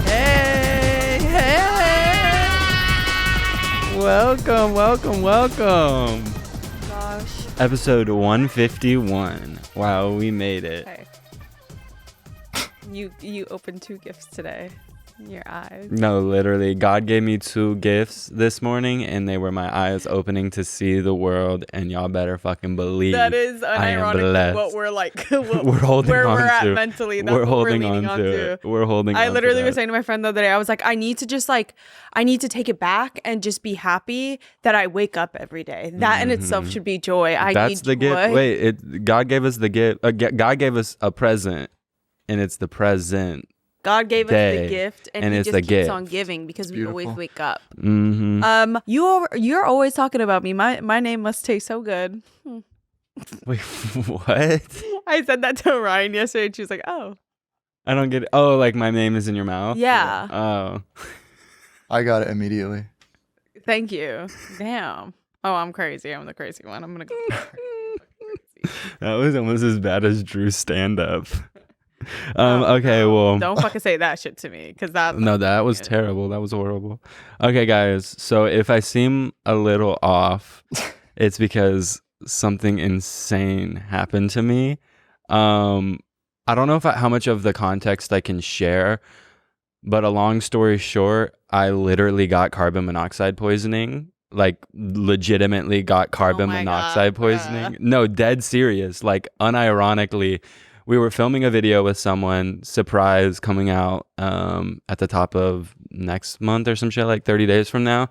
Hey, hey! Welcome. Gosh. Episode 151. Wow, we made it. Okay. You opened 2 gifts today. In your eyes. No, literally, God gave me 2 gifts this morning, and they were my eyes opening to see the world. And y'all better fucking believe That is unironically what we're like. We're holding where on we're at to. mentally. That's We're what holding we're leaning on to. on to. We're holding. I on literally to was saying to my friend the other day, I was like, I need to take it back and just be happy that I wake up every day. That in itself should be joy. That's the gift. Wait, God gave us the gift. God gave us a present, and it's the present. God gave us the gift, and he it's just the keeps gift. on giving because we always wake up. Mm-hmm. You're always talking about me. My name must taste so good. Wait, what? I said that to Ryan yesterday, and she was like, "Oh, I don't get it. Oh, like my name is in your mouth? yeah." Oh. I got it immediately. Thank you. Damn. Oh, I'm crazy. I'm the crazy one. I'm gonna go. That was almost as bad as Drew's stand-up. Okay, well, don't fucking say that shit to me, because that was terrible. That was horrible. Okay, guys, so if I seem a little off, it's because something insane happened to me. I don't know how much of the context I can share, but a long story short, I literally got carbon monoxide poisoning. Like, legitimately got carbon monoxide poisoning. No, dead serious. Like, unironically, we were filming a video with someone, surprise, coming out at the top of next month or some shit, like 30 days from now.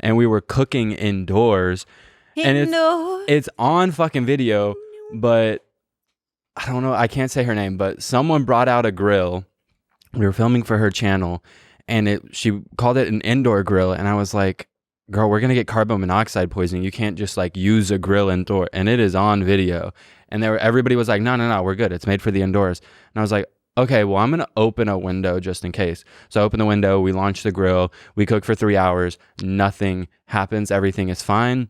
And we were cooking indoors. And it's on fucking video, but I don't know. I can't say her name, but someone brought out a grill. We were filming for her channel, and she called it an indoor grill. And I was like, girl, we're going to get carbon monoxide poisoning. You can't just like use a grill indoor. And it is on video. And everybody was like, no, we're good. It's made for the indoors. And I was like, okay, well, I'm going to open a window just in case. So I open the window. We launch the grill. We cook for 3 hours. Nothing happens. Everything is fine.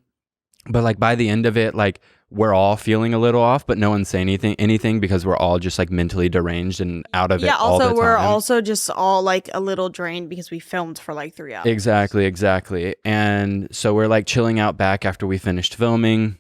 But like by the end of it, like we're all feeling a little off, but no one's saying anything because we're all just like mentally deranged and out of it all the time. Yeah, also we're also just all like a little drained because we filmed for like 3 hours. Exactly. And so we're like chilling out back after we finished filming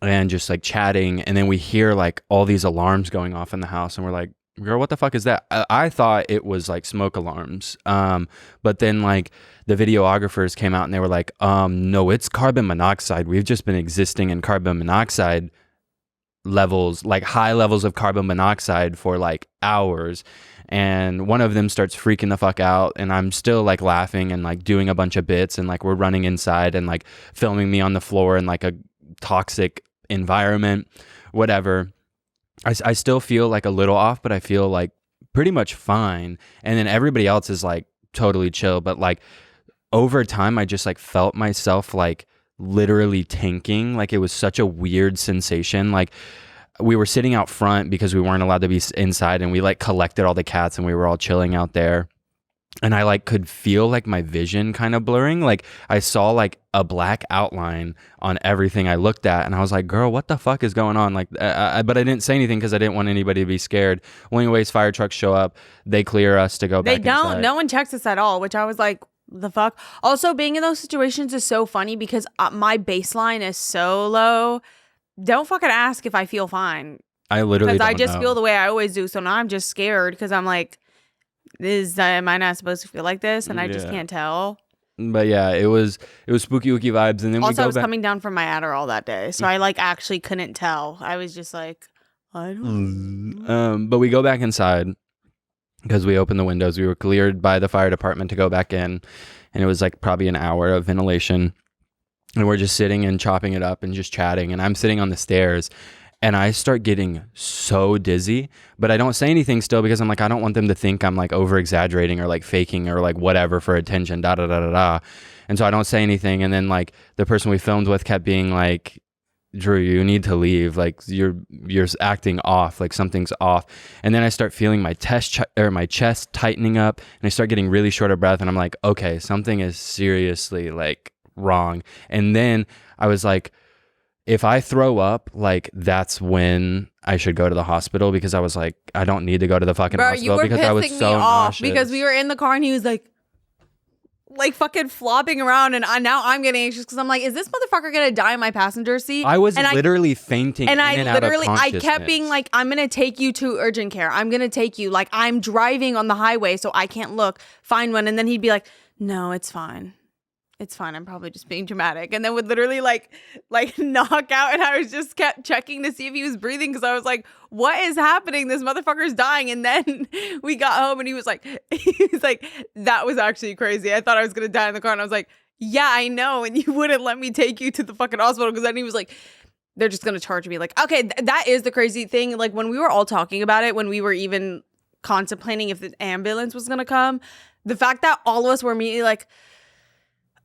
and just like chatting. And then we hear like all these alarms going off in the house. And we're like, girl, what the fuck is that? I thought it was like smoke alarms. But then like the videographers came out and they were like, no, it's carbon monoxide. We've just been existing in carbon monoxide levels, like high levels of carbon monoxide for like hours. And one of them starts freaking the fuck out, and I'm still like laughing and like doing a bunch of bits, and like we're running inside and like filming me on the floor in like a toxic environment, whatever. I still feel like a little off, but I feel like pretty much fine. And then everybody else is like totally chill. But like over time, I just like felt myself like literally tanking. Like it was such a weird sensation. Like we were sitting out front because we weren't allowed to be inside, and we like collected all the cats and we were all chilling out there. And I like could feel like my vision kind of blurring. Like I saw like a black outline on everything I looked at, and I was like, girl, what the fuck is going on? Like, but I didn't say anything because I didn't want anybody to be scared. Well, anyways, fire trucks show up. They clear us to go back inside. They don't. No one checks us at all, which I was like, the fuck? Also, being in those situations is so funny because my baseline is so low. Don't fucking ask if I feel fine. I literally don't Because I just know. feel the way I always do. So now I'm just scared because I'm like, am I not supposed to feel like this? And I just can't tell. But yeah, it was spooky wooky vibes. And then also, I was coming down from my Adderall that day, so I like actually couldn't tell. I was just like, I don't know. But we go back inside because we opened the windows. We were cleared by the fire department to go back in, and it was like probably an hour of ventilation. And we're just sitting and chopping it up and just chatting. And I'm sitting on the stairs, and I start getting so dizzy, but I don't say anything still because I'm like, I don't want them to think I'm like over exaggerating or like faking or like whatever for attention, da da da da da. And so I don't say anything. And then like the person we filmed with kept being like, Drew, you need to leave. Like you're acting off, like something's off. And then I start feeling my chest tightening up, and I start getting really short of breath. And I'm like, okay, something is seriously like wrong. And then I was like, if I throw up, like that's when I should go to the hospital, because I was like, I don't need to go to the fucking hospital because I was so nauseous. Because we were in the car and he was like fucking flopping around, and now I'm getting anxious because I'm like, is this motherfucker gonna die in my passenger seat? I was literally fainting, and I kept being like, I'm gonna take you to urgent care. I'm gonna take you. Like, I'm driving on the highway, so I can't look. Find one, and then he'd be like, no, it's fine. It's fine. I'm probably just being dramatic. And then would literally like knock out. And I was just kept checking to see if he was breathing, because I was like, what is happening? This motherfucker's dying. And then we got home and he was like, that was actually crazy. I thought I was going to die in the car. And I was like, yeah, I know. And you wouldn't let me take you to the fucking hospital, because then he was like, they're just going to charge me. Like, okay, that is the crazy thing. Like, when we were all talking about it, when we were even contemplating if the ambulance was going to come, the fact that all of us were immediately like,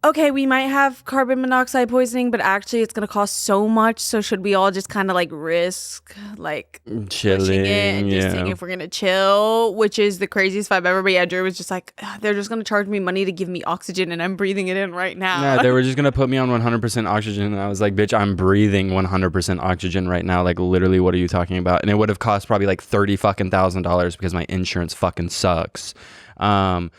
okay, we might have carbon monoxide poisoning, but actually it's going to cost so much. So should we all just kind of like risk like chilling pushing it and just seeing if we're going to chill, which is the craziest vibe ever. But yeah, Drew was just like, they're just going to charge me money to give me oxygen, and I'm breathing it in right now. Yeah, they were just going to put me on 100% oxygen. And I was like, bitch, I'm breathing 100% oxygen right now. Like, literally, what are you talking about? And it would have cost probably like $30,000 because my insurance fucking sucks. Also,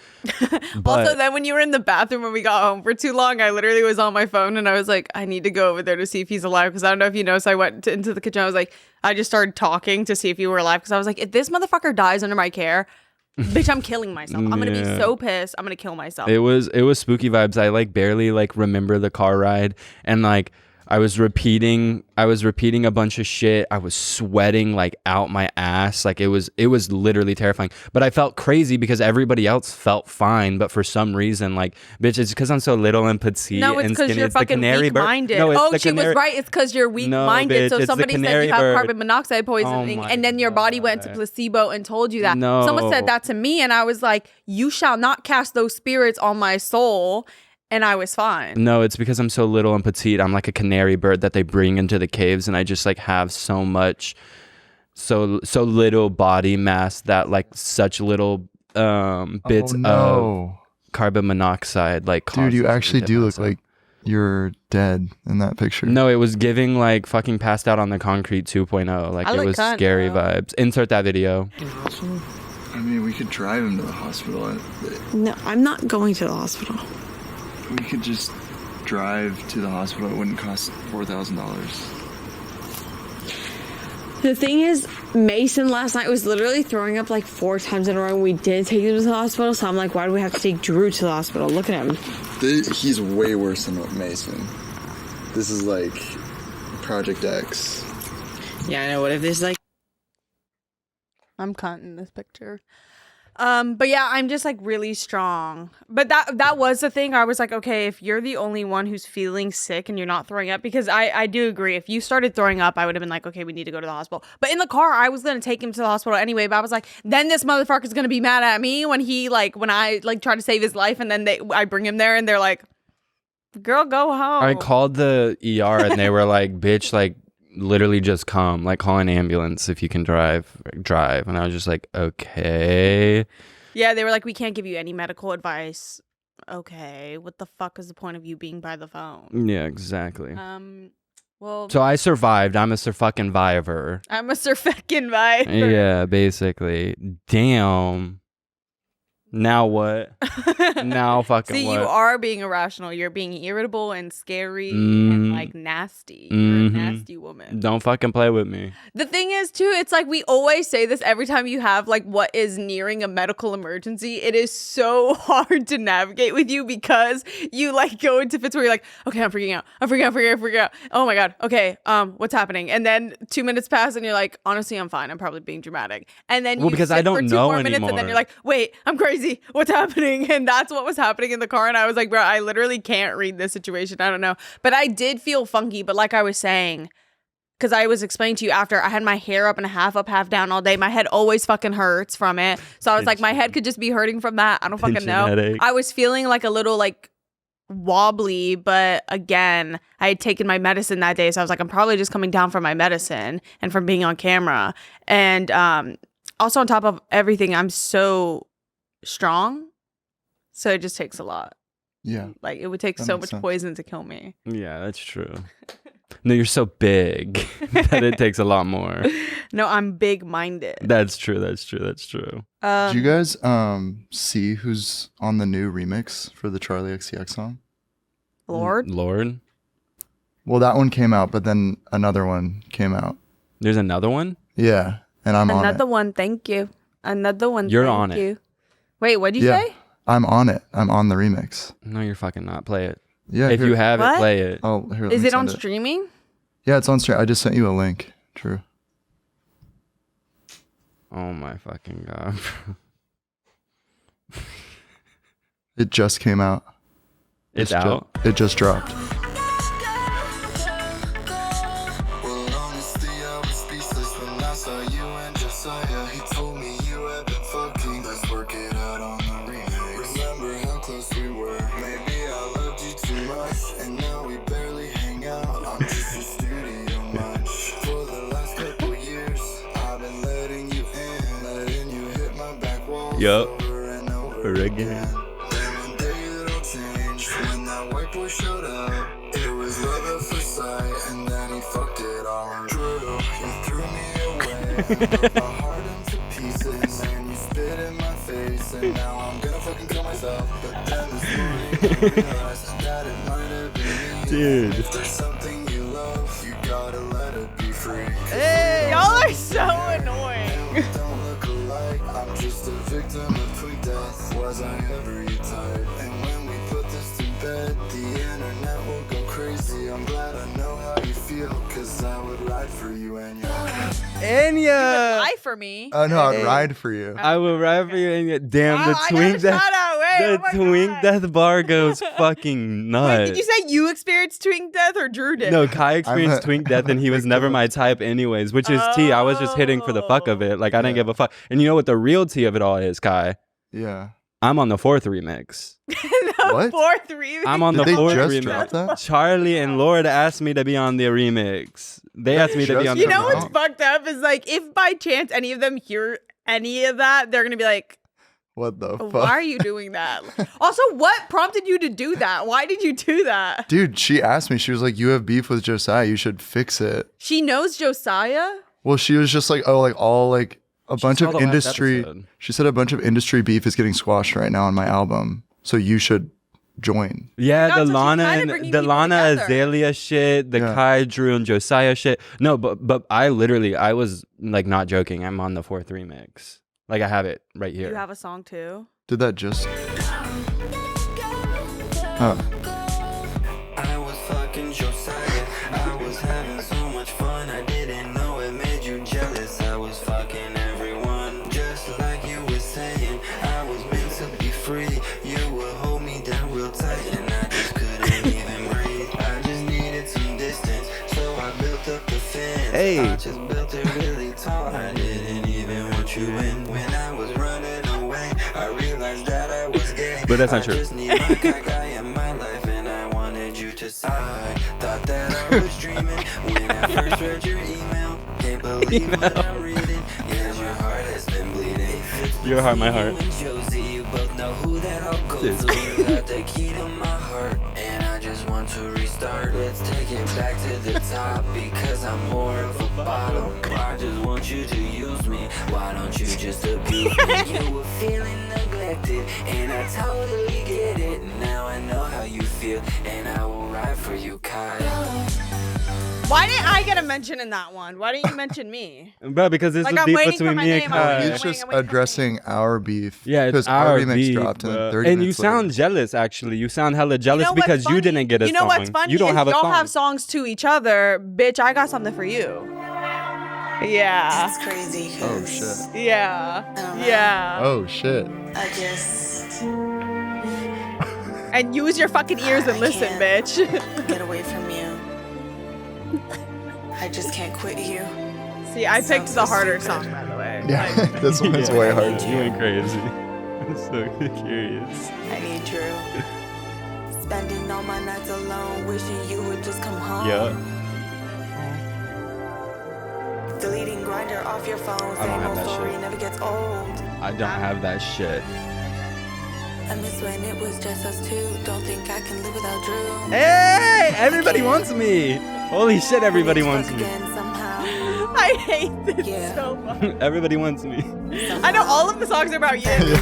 then when you were in the bathroom when we got home for too long, I literally was on my phone and I was like, I need to go over there to see if he's alive, because I don't know if you know. So I went into the kitchen. I was like, I just started talking to see if you were alive, because I was like, if this motherfucker dies under my care, bitch, I'm killing myself. I'm gonna be so pissed. I'm gonna kill myself. It was spooky vibes. I like barely like remember the car ride, and like I was repeating a bunch of shit. I was sweating like out my ass. Like it was literally terrifying. But I felt crazy because everybody else felt fine. But for some reason, like, bitch, it's because I'm so little and petite. No, it's because you're fucking weak-minded. No, she was right. It's because you're weak-minded. So somebody said you have carbon monoxide poisoning, and then your body went to placebo and told you that. No. Someone said that to me, and I was like, you shall not cast those spirits on my soul. And I was fine. No, it's because I'm so little and petite. I'm like a canary bird that they bring into the caves, and I just like have so little body mass that like such little bits of carbon monoxide like dude, you actually do look like you're dead in that picture. No, it was giving like fucking passed out on the concrete 2.0. Like, it was scary vibes. Insert that video. I mean, we could drive him to the hospital. No, I'm not going to the hospital. We could just drive to the hospital. It wouldn't cost $4,000. The thing is, Mason last night was literally throwing up like 4 times in a row, and we didn't take him to the hospital. So I'm like, why do we have to take Drew to the hospital? Look at him. He's way worse than Mason. This is like Project X. Yeah, I know. What if this like... I'm cutting this picture. But yeah, I'm just like really strong. But that was the thing. I was like, okay, if you're the only one who's feeling sick and you're not throwing up, because I do agree. If you started throwing up, I would have been like, okay, we need to go to the hospital. But in the car, I was gonna take him to the hospital anyway. But I was like, then this motherfucker's gonna be mad at me when I like try to save his life, and then I bring him there and they're like, girl, go home. I called the ER and they were like, bitch, like, literally just come, like, call an ambulance if you can drive. And I was just like, okay. Yeah, they were like, we can't give you any medical advice. Okay, what the fuck is the point of you being by the phone? Yeah, exactly. Well, so I survived. I'm a fucking survivor. I'm a fucking survivor. Yeah, basically. Damn. Now what? Now fucking See, what? you are being irrational. You're being irritable and scary and like nasty. You're a nasty woman. Don't fucking play with me. The thing is too, it's like we always say this every time you have like what is nearing a medical emergency. It is so hard to navigate with you because you like go into fits where you're like, okay, I'm freaking out. Oh my God. Okay. What's happening? And then 2 minutes pass and you're like, honestly, I'm fine. I'm probably being dramatic. And then you because sit I don't for 2 know more minutes anymore. and then you're like, wait, I'm crazy. What's happening? And that's what was happening in the car. And I was like, bro, I literally can't read this situation. I don't know. But I did feel funky. But like I was saying, because I was explaining to you after, I had my hair up and a half up, half down all day. My head always fucking hurts from it. So I was like, my head could just be hurting from that. I don't fucking know. Headache. I was feeling like a little like wobbly, but again, I had taken my medicine that day. So I was like, I'm probably just coming down from my medicine and from being on camera. And also on top of everything, I'm so strong. So it just takes a lot. Yeah. Like it would take That so makes much sense. poison to kill me. Yeah, that's true. No, you're so big that it takes a lot more. No, I'm big-minded. That's true. That's true. That's true. Did you guys see who's on the new remix for the Charlie XCX song? Lord. Well, that one came out, but then another one came out. There's another one? Yeah, and I'm on it. Another one, thank you. Another one, You're thank on it. you. Wait, what'd you Yeah, say? I'm on it. I'm on the remix. No, you're fucking not. Play it. Yeah, If here- you have What? it, play it. Oh, here, let Is me it on send streaming? Yeah, it's on stream. I just sent you a link. True. Oh my fucking god. It just came out. It's out? It just dropped. Well, honestly, I was speechless when I saw you and Josiah. He told me you had been fucking. Let's work it out on the remix. Remember how close we were? Maybe I loved you too much, and now we barely hang out. I'm just a studio munch. For the last couple years, I've been letting you in, letting you hit my back wall Yup. over and over For again. Then one day it all changed when that white boy showed up. It was love at first sight, and then he fucked it all. True, you threw me away, broke my heart into pieces, and you spit in my face, and now I'm gonna fucking kill myself. But then this morning I realized that it might have been me. Dude. If there's something you love, you gotta let it be free. Hey, y'all are so annoying. We don't look alike. I'm just a victim of tweet death. Was I ever your type? And when we put this to bed, the internet will go crazy. I'm glad I know how you feel, cause I would ride for you and you. Enya! Lie for me. Oh no, I'd Hey. ride for you. I will ride for you, Enya. Damn, the I twink got a death. shout out. Wait, The oh my twink God. death bar goes fucking nuts. Wait, did you say you experienced twink death or Drew did? No, Kai experienced a- twink death and he was never my type anyways, which is T. I was just hitting for the fuck of it. Like, I didn't Yeah. give a fuck. And you know what the real T of it all is, Kai? Yeah. I'm on the 4th remix. The What? 4th remix. I'm on Did the they 4th just remix. drop that? Charlie and Lord asked me to be on the remix. They asked me to be just on the You know Come what's on. fucked up is like if by chance any of them hear any of that, they're gonna be like, What the fuck? "Why are you doing that?" Also, what prompted you to do that? Why did you do that? Dude, she asked me, she was like, you have beef with Josiah, you should fix it. She knows Josiah. Well, she was just like, oh, like all like a bunch saw of the last industry. episode. She said a bunch of industry beef is getting squashed right now on my album. So you should join. Yeah, That's the what she's Lana kinda and bringing the people Lana together. Azalea shit, the Yeah. Kai, Drew, and Josiah shit. No, but I was like not joking. I'm on the 4th remix. Like I have it right here. You have a song too. Did that just? Oh, I was fucking Josiah. I was having so much fun. I didn't know it made you jealous. I was fucking everyone, just like you were saying. I was meant to be free. You would hold me down real tight, and I just couldn't even breathe. I just needed some distance, so I built up the fence. Hey. I just built it really tall. I didn't even want you in. When I was running away, I realized that I was gay. But that's not I true. just need my guy in my life, and I wanted you to sigh. Thought that I was dreaming when I first read your email. Can't believe what I'm reading. Yeah, your heart has been bleeding. Your heart, my heart. You and Josie, you both know who that I'll go Dude. to. You got the key to my heart, and I just want to restart. Let's take it back to the top, because I'm more of a bottom. I just want you to use me. Why don't you just abuse me? You were feeling neglected, and I totally get it. Now I know how you feel, and I will ride for you, Kai. Why didn't I get a mention in that one? Why didn't you mention me? Bro, because this Like, was I'm beef waiting for between my me and name. oh, I'm Kai. waiting, he's I'm just waiting. addressing our beef. Yeah, it's because our remix beef, dropped and then bro. 30 And you minutes sound later. jealous, actually. You sound hella jealous know what's because you funny? didn't get a You know song. what's funny? You don't is have a y'all song. have songs to each other. Bitch, I got something for you. Yeah. It's crazy. Oh 'cause shit. Yeah. Yeah. Oh shit. I just And use your fucking ears and I listen, can't bitch. get away from you. I just can't quit you. See, I picked Sounds the so harder stupid. song, by the way. Yeah, Like, this one's way harder. You went crazy. I'm so curious. I need Drew. Spending all my nights alone, wishing you would just come home. Yeah. Deleting Grinder off your phone, don't same have old that story shit. never gets old. I don't have that shit. I miss when it was just us two. Don't think I can live without Drew. Hey, everybody wants me. Holy shit, everybody wants me. I hate this so much. Everybody wants me. I know all of the songs are about you. Hey,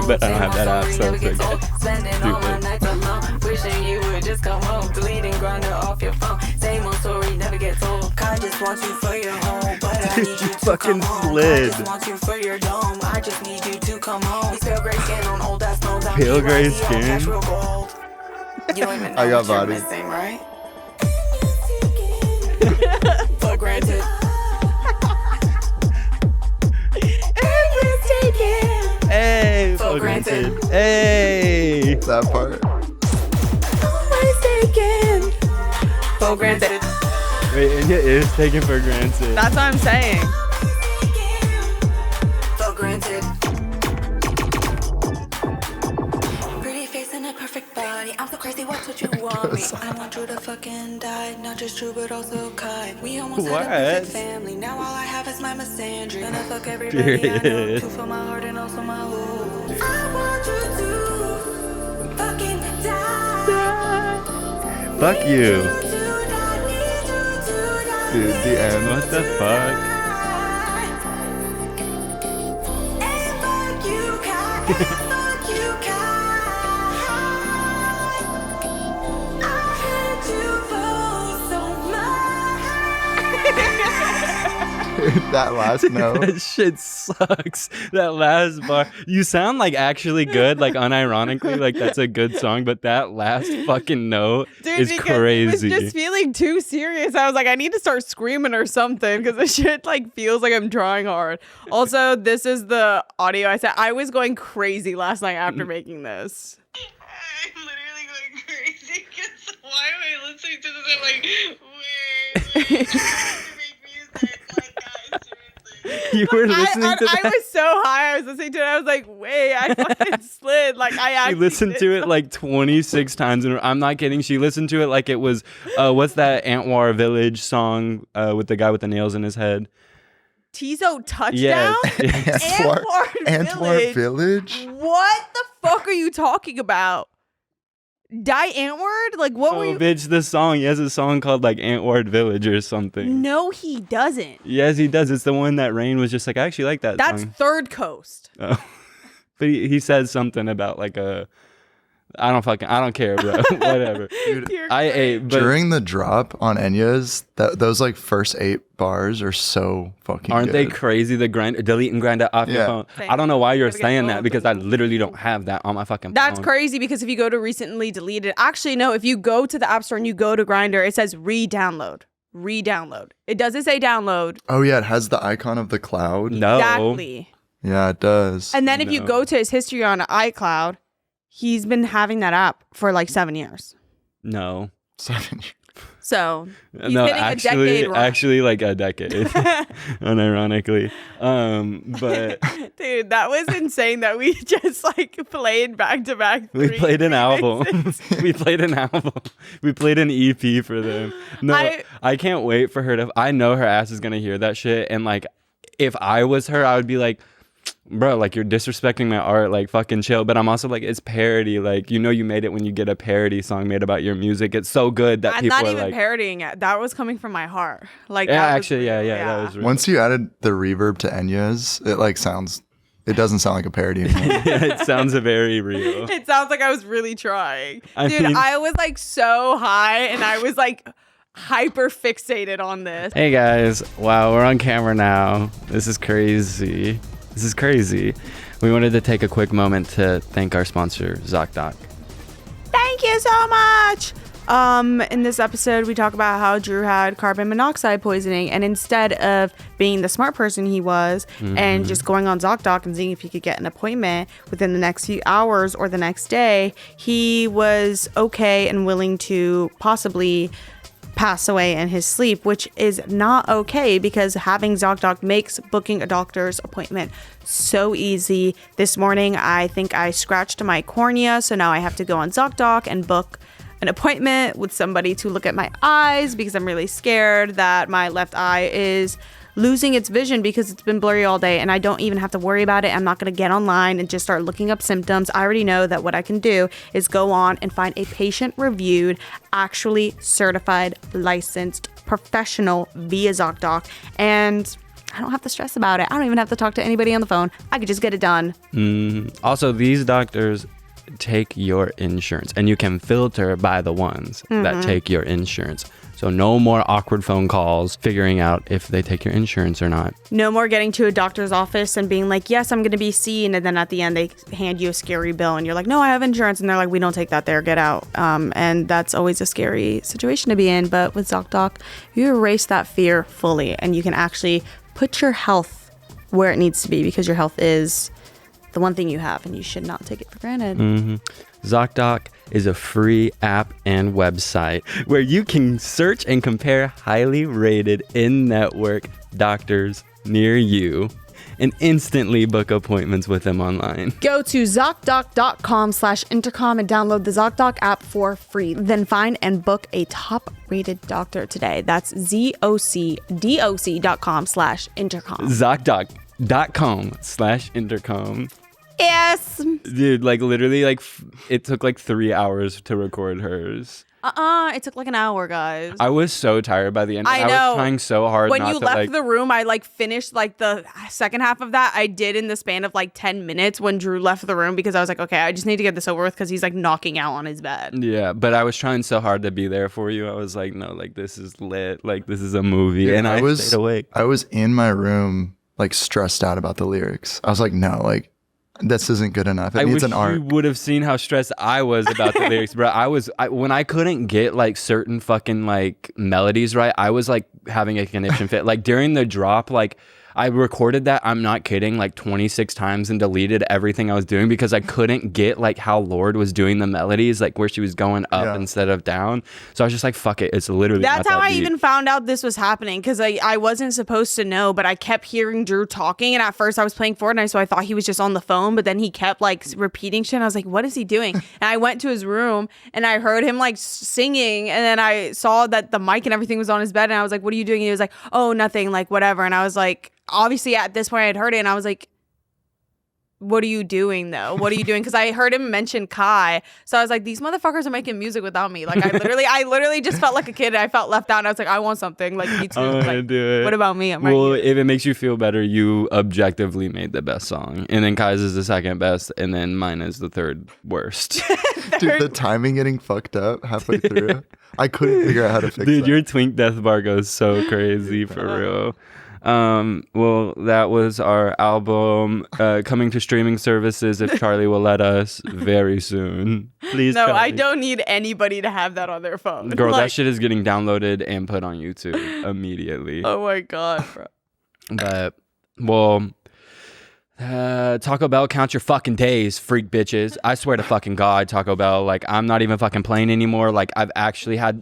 but I don't have that app, so it's okay. Wishing you would just come home, deleting Grindr off your phone. Same old story, never gets old. I just want you for your home, but I need you to fucking come home. slid. I just want you for your dome. I just need you to come home. These pale gray skin on old ass nose. Pale gray skin? You don't even know I got what you're body. missing, right? For granted. Hey, For granted. Hey. That part. For granted. Wait, Enya is taken for granted. That's what I'm saying. For granted. Pretty face and a perfect body. I'm so crazy, watch what you want me. I want you to fucking die. Not just true, but also kind. We almost had a perfect family. Now all I have is my misandry. Gonna fuck everybody I know. Two for my heart and also my hooves. I want you to fucking die. Fuck you. Dude, the end. What the fuck? That last note. That shit sucks. That last bar. You sound like actually good, like unironically, like that's a good song, but that last fucking note is because crazy. It was just feeling too serious. I was like, I need to start screaming or something because the shit like feels like I'm trying hard. Also, this is the audio I said. I was going crazy last night after making this. I'm literally going crazy because why am I listening to this? I'm like, wait, I have to make music like that, seriously. You were listening to I that? was so high. I was listening to it. I was like, wait, I fucking slid. Like I She actually listened did to it like 26 times, and I'm not kidding. She listened to it like it was what's that Antwar Village song with the guy with the nails in his head? Tizo Touchdown? Yes. Antwerp Village? What the fuck are you talking about? Die Antward? Like what Oh, were you? bitch, the song. He has a song called like Antward Village or something. No, he doesn't. Yes, he does. It's the one that Rain was just like, I actually like that That's song. Third Coast. Oh. But he said something about like I don't care, bro. Whatever. Dude, You're I great. ate, but during the drop on Enya's, those like first 8 bars are so fucking aren't good. they crazy? The delete and grind it off your Yeah. phone. Same. I don't know why you're Gotta get saying both that of because I them. literally don't have that on my fucking That's phone. crazy because if you go to recently deleted, actually no, if you go to the App Store and you go to Grindr, it says re-download. Re-download. It doesn't say download. Oh yeah, it has the icon of the cloud. No. Exactly. Yeah, it does. And then if you No. go to his history on iCloud, he's been having that app for like 7 years. No. 7 years. So he's No, hitting a decade run. actually like a decade. Unironically. But Dude, that was insane that we just like played back to back. we played an album. remixes. We played an album. We played an EP for them. No, I can't wait for her to. I know her ass is gonna hear that shit, and like, if I was her, I would be like, bro, like you're disrespecting my art, like fucking chill. But I'm also like, it's parody. Like, you know, you made it when you get a parody song made about your music. It's so good that I'm people not are even like, parodying it. That was coming from my heart. Like, yeah, that was actually, yeah, real. that was real. Once you added the reverb to Enya's, it like sounds. It doesn't sound like a parody anymore. It sounds very real. It sounds like I was really trying. I Dude, mean- I was like so high and I was like hyper fixated on this. Hey guys, wow, we're on camera now. This is crazy. This is crazy. We wanted to take a quick moment to thank our sponsor, ZocDoc. Thank you so much. In this episode, we talk about how Drew had carbon monoxide poisoning, and instead of being the smart person he was and just going on ZocDoc and seeing if he could get an appointment within the next few hours or the next day, he was okay and willing to possibly pass away in his sleep, which is not okay because having ZocDoc makes booking a doctor's appointment so easy. This morning, I think I scratched my cornea, so now I have to go on ZocDoc and book an appointment with somebody to look at my eyes because I'm really scared that my left eye is losing its vision because it's been blurry all day, and I don't even have to worry about it. I'm not going to get online and just start looking up symptoms. I already know that what I can do is go on and find a patient-reviewed, actually certified, licensed professional via ZocDoc, and I don't have to stress about it. I don't even have to talk to anybody on the phone. I could just get it done. Also, these doctors take your insurance, and you can filter by the ones that take your insurance. So no more awkward phone calls figuring out if they take your insurance or not. No more getting to a doctor's office and being like, yes, I'm going to be seen. And then at the end, they hand you a scary bill and you're like, no, I have insurance. And they're like, we don't take that there. Get out. And that's always a scary situation to be in. But with ZocDoc, you erase that fear fully and you can actually put your health where it needs to be, because your health is the one thing you have and you should not take it for granted. ZocDoc is a free app and website where you can search and compare highly rated in-network doctors near you and instantly book appointments with them online. Go to ZocDoc.com/intercom and download the ZocDoc app for free. Then find and book a top-rated doctor today. That's ZocDoc.com/intercom. ZocDoc.com/intercom. Yes. Dude, like literally, like it took like 3 hours to record hers. It took like an hour, guys. I was so tired by the end. I know. I was trying so hard when not you to left like the room, I like finished like the second half of that. I did in the span of like 10 minutes when Drew left the room, because I was like, okay, I just need to get this over with because he's like knocking out on his bed. Yeah, but I was trying so hard to be there for you. I was like, no, like this is lit. Like this is a movie. And I stayed awake. I was in my room like stressed out about the lyrics. I was like, no, like this isn't good enough. It needs an arc. You would have seen how stressed I was about the lyrics, bro. When I couldn't get like certain fucking like melodies right, I was like having a conniption fit. Like during the drop, like I recorded that, I'm not kidding, like 26 times and deleted everything I was doing because I couldn't get like how Lorde was doing the melodies, like where she was going up instead of down. So I was just like, fuck it. It's literally That's not how that I deep. even found out this was happening, because I wasn't supposed to know, but I kept hearing Drew talking, and at first I was playing Fortnite, so I thought he was just on the phone, but then he kept like repeating shit, and I was like, what is he doing? And I went to his room and I heard him like singing, and then I saw that the mic and everything was on his bed, and I was like, what are you doing? And he was like, oh, nothing, like whatever. And I was like, obviously at this point I had heard it, and I was like, what are you doing though? What are you doing? Because I heard him mention Kai, so I was like, these motherfuckers are making music without me. Like I literally just felt like a kid, and I felt left out, and I was like, I want something, like me too. I wanna like, do it. What about me? I'm Well, right here. if it makes you feel better, you objectively made the best song, and then Kai's is the second best, and then mine is the third worst. Dude, the timing getting fucked up halfway through. I couldn't figure out how to fix Dude, that. your Twink Death Bar goes so crazy for real. Well, that was our album coming to streaming services if Charlie will let us very soon. Please, No, Charlie. I don't need anybody to have that on their phone. Girl, Like, that shit is getting downloaded and put on YouTube immediately. oh my god, bro. But, well, Taco Bell, count your fucking days, freak bitches. I swear to fucking God, Taco Bell, like, I'm not even fucking playing anymore. Like, I've actually Fuck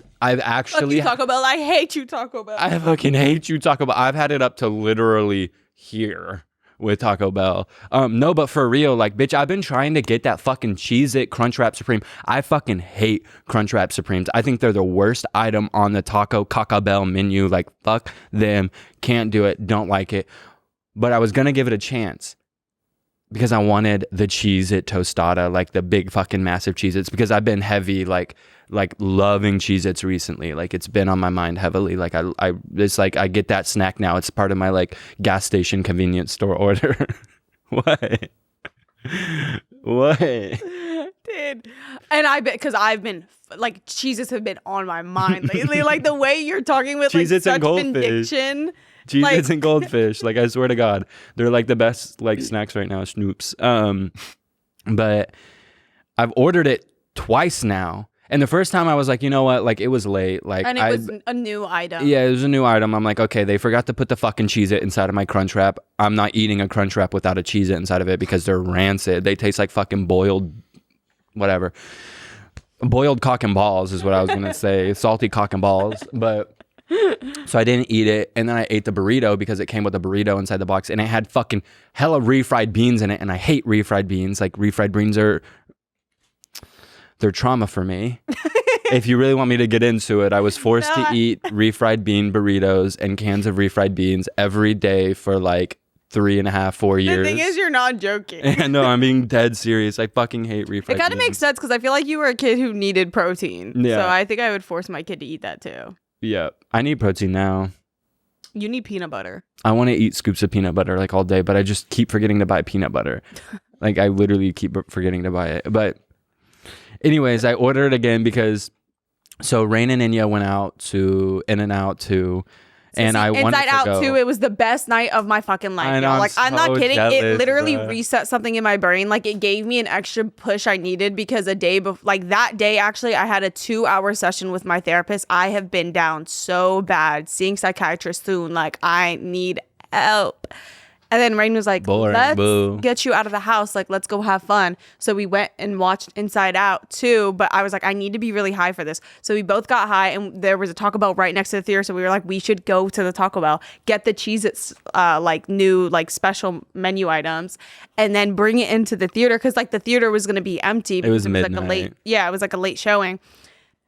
you, Taco Bell. I hate you, Taco Bell. I fucking hate you, Taco Bell. I've had it up to literally here with Taco Bell. No, but for real, like, bitch, I've been trying to get that fucking Cheez-It Crunchwrap Supreme. I fucking hate Crunchwrap Supremes. I think they're the worst item on the Taco Bell menu. Like, fuck them. Can't do it. Don't like it. But I was gonna give it a chance because I wanted the Cheez-It Tostada, like the big fucking massive Cheez-Its, because I've been heavy, like loving Cheez-Its recently. Like it's been on my mind heavily. Like it's like I get that snack now. It's part of my like gas station convenience store order. What? Dude. And I bet, because I've been like, Cheez-Its have been on my mind lately. Like the way you're talking with like Cheez-Its and such Goldfish. conviction. Cheez-Its and Goldfish. Like I swear to God, they're like the best like snacks right now. Snoops. But I've ordered it twice now. And the first time I was like, you know what? Like it was late. Like And it was a new item. Yeah, it was a new item. I'm like, okay, they forgot to put the fucking Cheez-It inside of my Crunchwrap. I'm not eating a Crunchwrap without a Cheez-It inside of it because they're rancid. They taste like fucking boiled, whatever. Boiled cock and balls is what I was gonna say. Salty cock and balls. But so I didn't eat it, and then I ate the burrito because it came with a burrito inside the box, and it had fucking hella refried beans in it, and I hate refried beans. Like refried beans they're trauma for me. if you really want me to get into it, I was forced to eat refried bean burritos and cans of refried beans every day for like 3.5, 4 years. The thing is, you're not joking. No, I'm being dead serious. I fucking hate refried beans. It kind of makes sense because I feel like you were a kid who needed protein. Yeah. So I think I would force my kid to eat that too. Yeah. I need protein now. You need peanut butter. I want to eat scoops of peanut butter like all day, but I just keep forgetting to buy peanut butter. Like I literally keep forgetting to buy it. But anyways, I ordered again because so Rain and Enya went out to In-N-Out too. And I wanted Inside to Out go. 2, it was the best night of my fucking life. I know, Y'all. Like, I'm not so kidding. jealous, It literally bruh. reset something in my brain. Like, it gave me an extra push I needed because a day before, like that day, actually, I had a 2-hour session with my therapist. I have been down so bad, seeing psychiatrists soon. Like, I need help. And then Rain was like, Boring, let's boo. get you out of the house. Like, let's go have fun. So we went and watched Inside Out 2. But I was like, I need to be really high for this. So we both got high. And there was a Taco Bell right next to the theater. So we were like, we should go to the Taco Bell, get the Cheez-Its, like, new, like, special menu items. And then bring it into the theater. Because, like, the theater was going to be empty. It was like a midnight. late, it was like a late showing.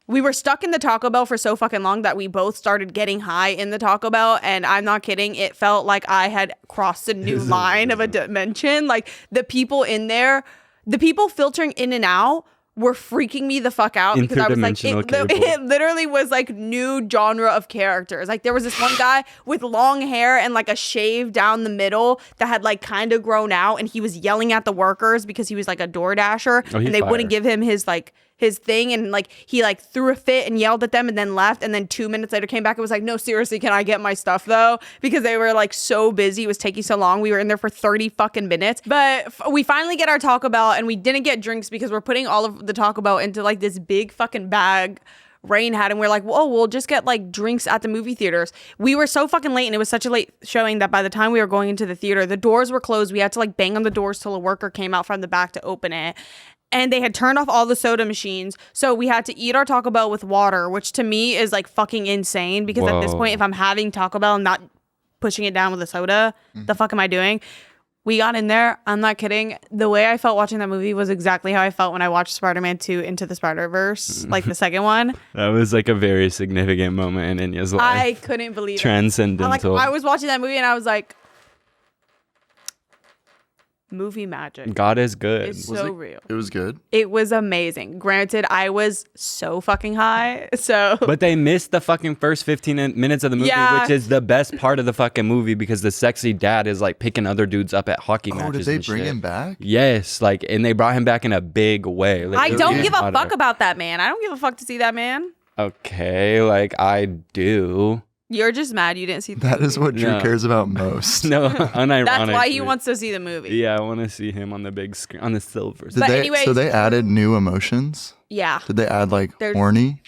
We were stuck in the Taco Bell for so fucking long that we both started getting high in the Taco Bell. And I'm not kidding. It felt like I had crossed a new line of a dimension. Like the people in there, the people filtering in and out were freaking me the fuck out because I was like, it literally was like new genre of characters. Like there was this one guy with long hair and like a shave down the middle that had like kind of grown out. And he was yelling at the workers because he was like a door dasher and they wouldn't give him his like his thing, and like he like threw a fit and yelled at them and then left, and then 2 minutes later came back and was like, no, seriously, can I get my stuff though? Because they were like so busy, it was taking so long. We were in there for 30 fucking minutes, but we finally get our Taco Bell, and we didn't get drinks because we're putting all of the Taco Bell into like this big fucking bag Rain had, and we're like, whoa, we'll just get like drinks at the movie theaters. We were so fucking late, and it was such a late showing that by the time we were going into the theater, the doors were closed. We had to like bang on the doors till a worker came out from the back to open it. And they had turned off all the soda machines. So we had to eat our Taco Bell with water, which to me is like fucking insane. Because at this point, if I'm having Taco Bell and not pushing it down with a soda, the fuck am I doing? We got in there. I'm not kidding. The way I felt watching that movie was exactly how I felt when I watched Spider-Man 2 Into the Spider-Verse, like the second one. That was like a very significant moment in Enya's life. I couldn't believe it. Transcendental. I was watching that movie and I was like, movie magic. God is good. It's so real. It was good. It was amazing. Granted, I was so fucking high. So, But they missed the fucking first 15 minutes of the movie, Yeah. which is the best part of the fucking movie because the sexy dad is like picking other dudes up at hockey Oh, matches. did they and bring shit. him back? Yes, like, and they brought him back in a big way. Like, I it don't was give a hotter. fuck about that man. I don't give a fuck to see that man. Okay, like I do. You're just mad you didn't see the That movie. is what Drew No. cares about most. No, unironically. That's why he wants to see the movie. Yeah, I want to see him on the big screen, on the silver. Did But they, anyways- so they added new emotions? Yeah. Did they add like There's- horny?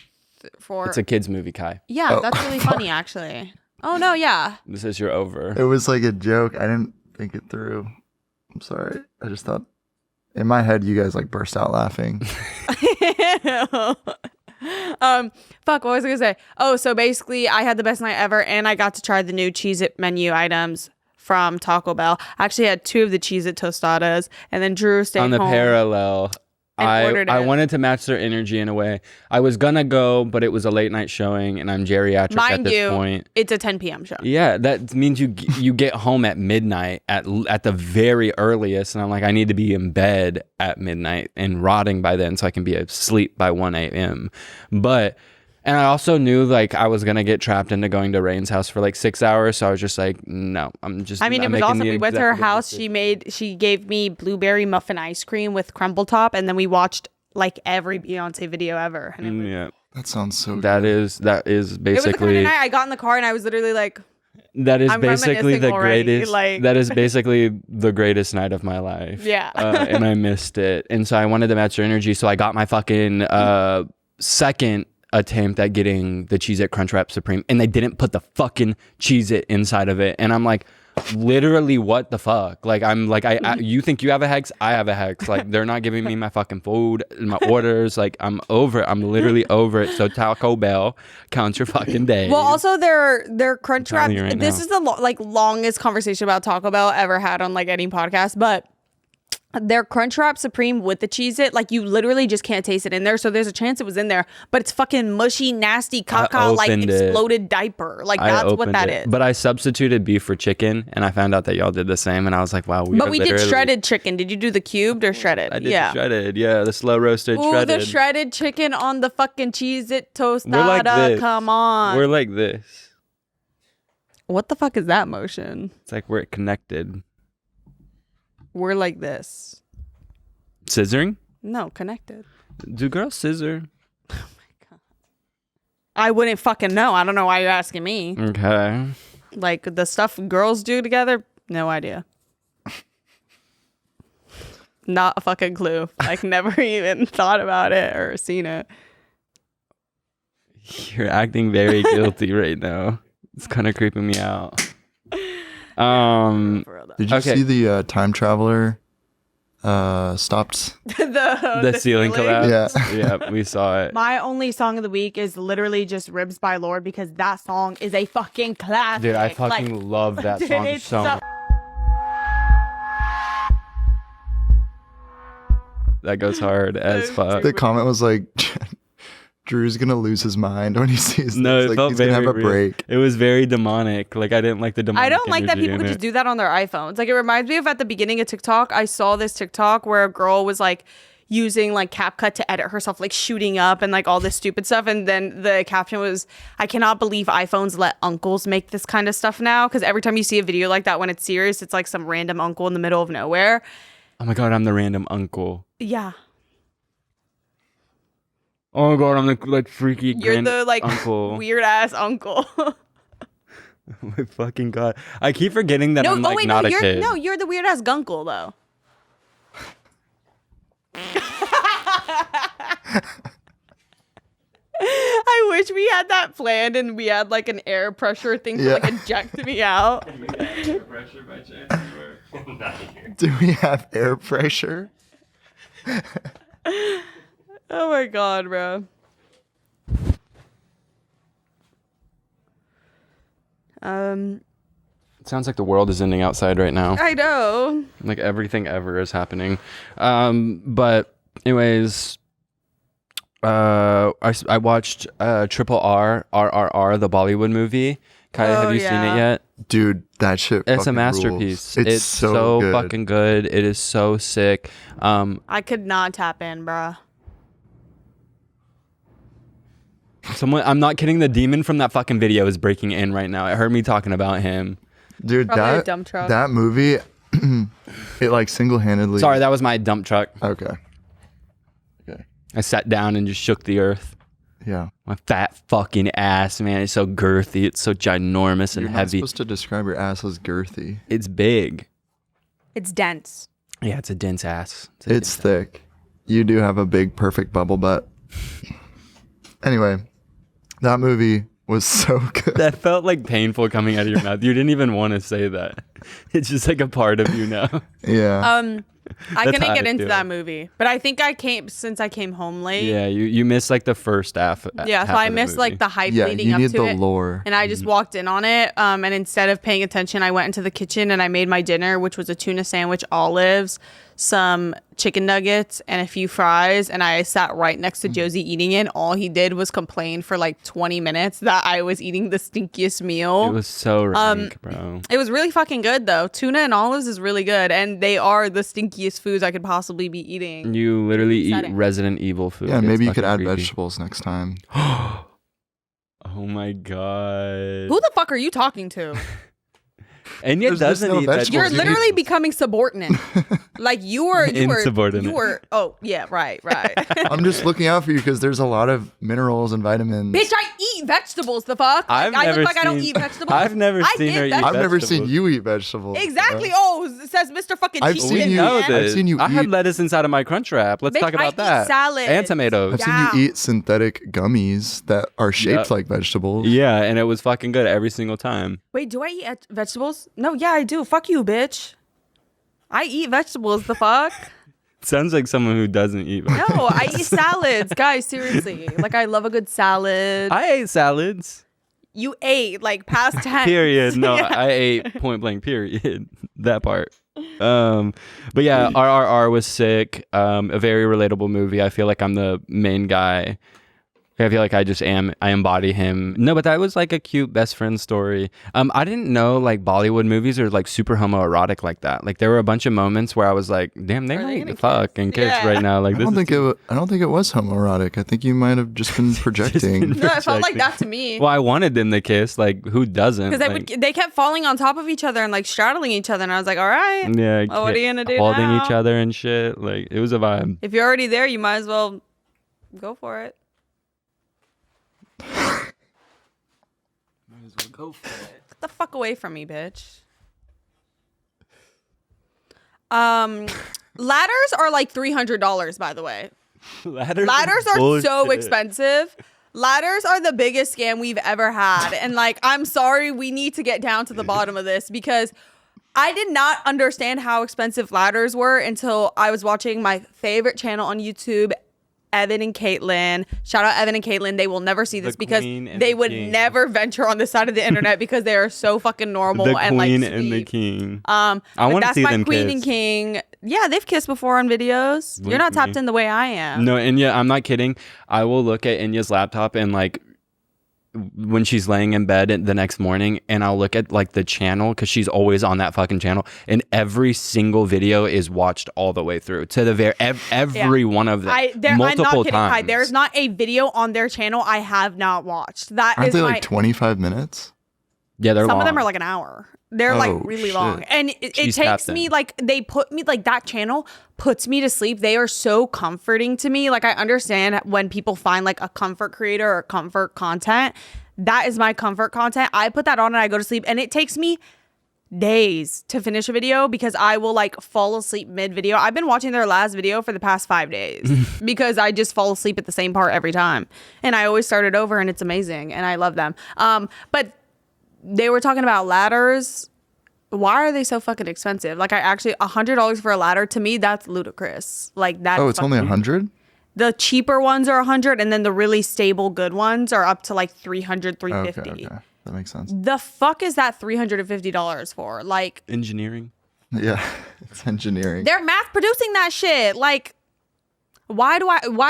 For It's a kids movie, Kai. yeah, Oh, that's really funny actually. Oh no, yeah. This is your over. It was like a joke. I didn't think it through. I'm sorry. I just thought in my head you guys like burst out laughing. Fuck, what was I gonna say? Oh, so basically I had the best night ever and I got to try the new Cheez-It menu items from Taco Bell. I actually had 2 of the Cheez-It tostadas, and then Drew stayed On the home. parallel, and ordered I it. wanted to match their energy in a way. I was gonna go, but it was a late night showing, and I'm geriatric at Mind this you, point. it's a 10 p.m. show. Yeah, that means you get home at midnight at the very earliest, and I'm like, I need to be in bed at midnight and rotting by then, so I can be asleep by 1 a.m. And I also knew like I was gonna get trapped into going to Rain's house for like 6 hours, so I was just like, no, I'm just. I mean, I'm it was making awesome. the We went to her executive house. decision. She gave me blueberry muffin ice cream with crumble top, and then we watched like every Beyonce video ever. And it was, Yeah, That sounds so that good. is it was the kind basically of night I got in the car and I was literally like, that is I'm basically reminiscing the already, greatest. like- That is basically the greatest night of my life. Yeah. And I missed it, and so I wanted to match their energy. So I got my fucking second attempt at getting the Cheez-It Crunchwrap Supreme, and they didn't put the fucking Cheez-It inside of it, and I'm like, literally, what the fuck? Like, I'm like, I you think you have a hex? I have a hex. Like, they're not giving me my fucking food and my orders. Like, I'm over it. I'm literally over it. So Taco Bell, count your fucking days. well, also their crunch wrap. telling you right This now. is the longest conversation about Taco Bell ever had on like any podcast, but their Crunchwrap Supreme with the Cheez-It, like you literally just can't taste it in there. So there's a chance it was in there, but it's fucking mushy, nasty, caca, like exploded diaper. Like that's what that is. But I substituted beef for chicken, and I found out that y'all did the same, and I was like, wow. But we did shredded chicken. Did you do the cubed or shredded? I did the shredded, yeah, the slow roasted shredded. The shredded chicken on the fucking Cheez-It tostada. We're like this. Come on. We're like this. What the fuck is that motion? It's like we're connected. We're like this. Scissoring? No, connected. Do girls scissor? Oh my god. I wouldn't fucking know. I don't know why you're asking me. Okay. Like the stuff girls do together, no idea. Not a fucking clue. Like never even thought about it or seen it. You're acting very guilty right now. It's kind of creeping me out. Did you see the time traveler stopped the ceiling collapse? Yeah. Yeah, we saw it. My only song of the week is literally just Ribs by Lord because that song is a fucking classic. Dude, I fucking love that song it's so much. That goes hard as fuck. The comment was like, Drew's gonna lose his mind when he sees No, this. it Like, felt he's very gonna have a real. break. It was very demonic. Like I didn't like the demonic. I don't like that energy people in could it. just do that on their iPhones. Like it reminds me of at the beginning of TikTok, I saw this TikTok where a girl was like using like CapCut to edit herself, like shooting up and like all this stupid stuff. And then the caption was, I cannot believe iPhones let uncles make this kind of stuff now. Because every time you see a video like that when it's serious, it's like some random uncle in the middle of nowhere. Oh my god, I'm the random uncle. Yeah. Oh my god, I'm the like freaky You're the like uncle. weird ass uncle. Oh my fucking god. I keep forgetting that I'm like not a kid. No, you're the weird ass gunkle though. I wish we had that planned and we had like an air pressure thing to like eject me out. Air pressure by chance? Do we have air pressure? Oh my god, bro. It sounds like the world is ending outside right now. I know. Like everything ever is happening. But anyways, I watched Triple RRR, the Bollywood movie. Kylie, have you seen it yet? Dude, that shit It's a fucking masterpiece. rules. It's so good. fucking good. It is so sick. I could not tap in, bruh. I'm not kidding. The demon from that fucking video is breaking in right now. It heard me talking about him. Dude, Probably a dump truck. that movie, it like single-handedly. Sorry, that was my dump truck. Okay. I sat down and just shook the earth. Yeah. My fat fucking ass, man. It's so girthy. It's so ginormous and You're not heavy. supposed to describe your ass as girthy. It's big. It's dense. Yeah, it's a dense ass. It's thick. You do have a big, perfect bubble butt. Anyway, that movie was so good. That felt like painful coming out of your mouth. You didn't even want to say that. It's just like a part of you now. Yeah. I That's couldn't how get I into feel. that movie, but I think I came home late. Yeah, you missed like the first half. Yeah, so I missed like the hype Yeah, leading you up need to the it. lore. And I just walked in on it. And instead of paying attention, I went into the kitchen and I made my dinner, which was a tuna sandwich, olives, some chicken nuggets, and a few fries. And I sat right next to Josie eating it. All he did was complain for like 20 minutes that I was eating the stinkiest meal. It was so rank, bro. It was really fucking good though. Tuna and olives is really good. And they are the stinkiest foods I could possibly be eating. You literally eat Setting. Resident Evil food. Yeah, It's maybe you could fucking add creepy. vegetables next time. Oh my god. Who the fuck are you talking to? And yet There's just doesn't no eat vegetables. You're You literally becoming subordinate. Like you were Insubordinate. Oh yeah, right. I'm just looking out for you because there's a lot of minerals and vitamins. Bitch, I eat vegetables. The fuck? I've I never look like I don't seen- eat vegetables. I've never I seen eat her eat vegetables. I've never seen vegetables. you eat vegetables. Exactly. bro. Oh, it says Mr. Fucking I've Cheat seen Man. you- know I've this. seen you I had eat- lettuce inside of my Crunch Wrap. Let's Bitch, talk about I eat that. salads. And tomatoes. I've Yeah. seen you eat synthetic gummies that are shaped Yep. like vegetables. Yeah, and it was fucking good every single time. Wait, do I eat vegetables? No, yeah, I do. Fuck you, bitch. I eat vegetables. The fuck? Sounds like someone who doesn't eat vegetables. No, I eat salads, guys. Seriously, like I love a good salad. I ate salads. You ate like past tense. Period. No, Yeah. I ate point blank. Period. That part. But yeah, RRR was sick. A very relatable movie. I feel like I'm the main guy. I feel like I embody him. No, but that was like a cute best friend story. I didn't know like Bollywood movies are like super homoerotic like that. Like there were a bunch of moments where I was like, damn, they Are they might gonna fuck and kiss right now. Like I don't think it was homoerotic. I think you might have just been projecting. No, it felt like that to me. Well, I wanted them to kiss. Like who doesn't? Because they kept falling on top of each other and like straddling each other, and I was like, all right, yeah, well, what are you gonna do holding now? each other and shit. Like it was a vibe. If you're already there, you might as well go for it. Go for it. Get the fuck away from me, bitch. Ladders are like $300, by the way. Ladders are so expensive. Ladders are the biggest scam we've ever had. And like, I'm sorry, we need to get down to the bottom of this because I did not understand how expensive ladders were until I was watching my favorite channel on YouTube, Evan and Caitlin. Shout out Evan and Caitlin. They will never see this because they would never venture on this side of the internet because they are so fucking normal and like queen sweet. and the king. I want to see my them queen kiss. and king. Yeah, they've kissed before on videos. You're not tapped in the way I am. No, Enya, I'm not kidding. I will look at Enya's laptop and like when she's laying in bed the next morning, and I'll look at like the channel because she's always on that fucking channel, and every single video is watched all the way through to the very every one of them multiple I'm not kidding. times. Hi, there's not a video on their channel I have not watched. Aren't they like 25 minutes? Yeah, they're some long. of them are like an hour. They're like really shit. long. And it She's takes tapped me in. like they put me like that channel puts me to sleep. They are so comforting to me. Like I understand when people find like a comfort creator or comfort content. That is my comfort content. I put that on and I go to sleep, and it takes me days to finish a video because I will like fall asleep mid video. I've been watching their last video for the past 5 days because I just fall asleep at the same part every time. And I always start it over, and it's amazing. And I love them. But they were talking about ladders. Why are they so fucking expensive? Like I actually $100 for a ladder, to me, that's ludicrous. Like that. Oh, it's only 100? The cheaper ones are 100, and then the really stable good ones are up to like 300, 350. Okay. That makes sense. The fuck is that $350 for? Like engineering. Yeah, it's engineering. they're mass producing that shit. Like why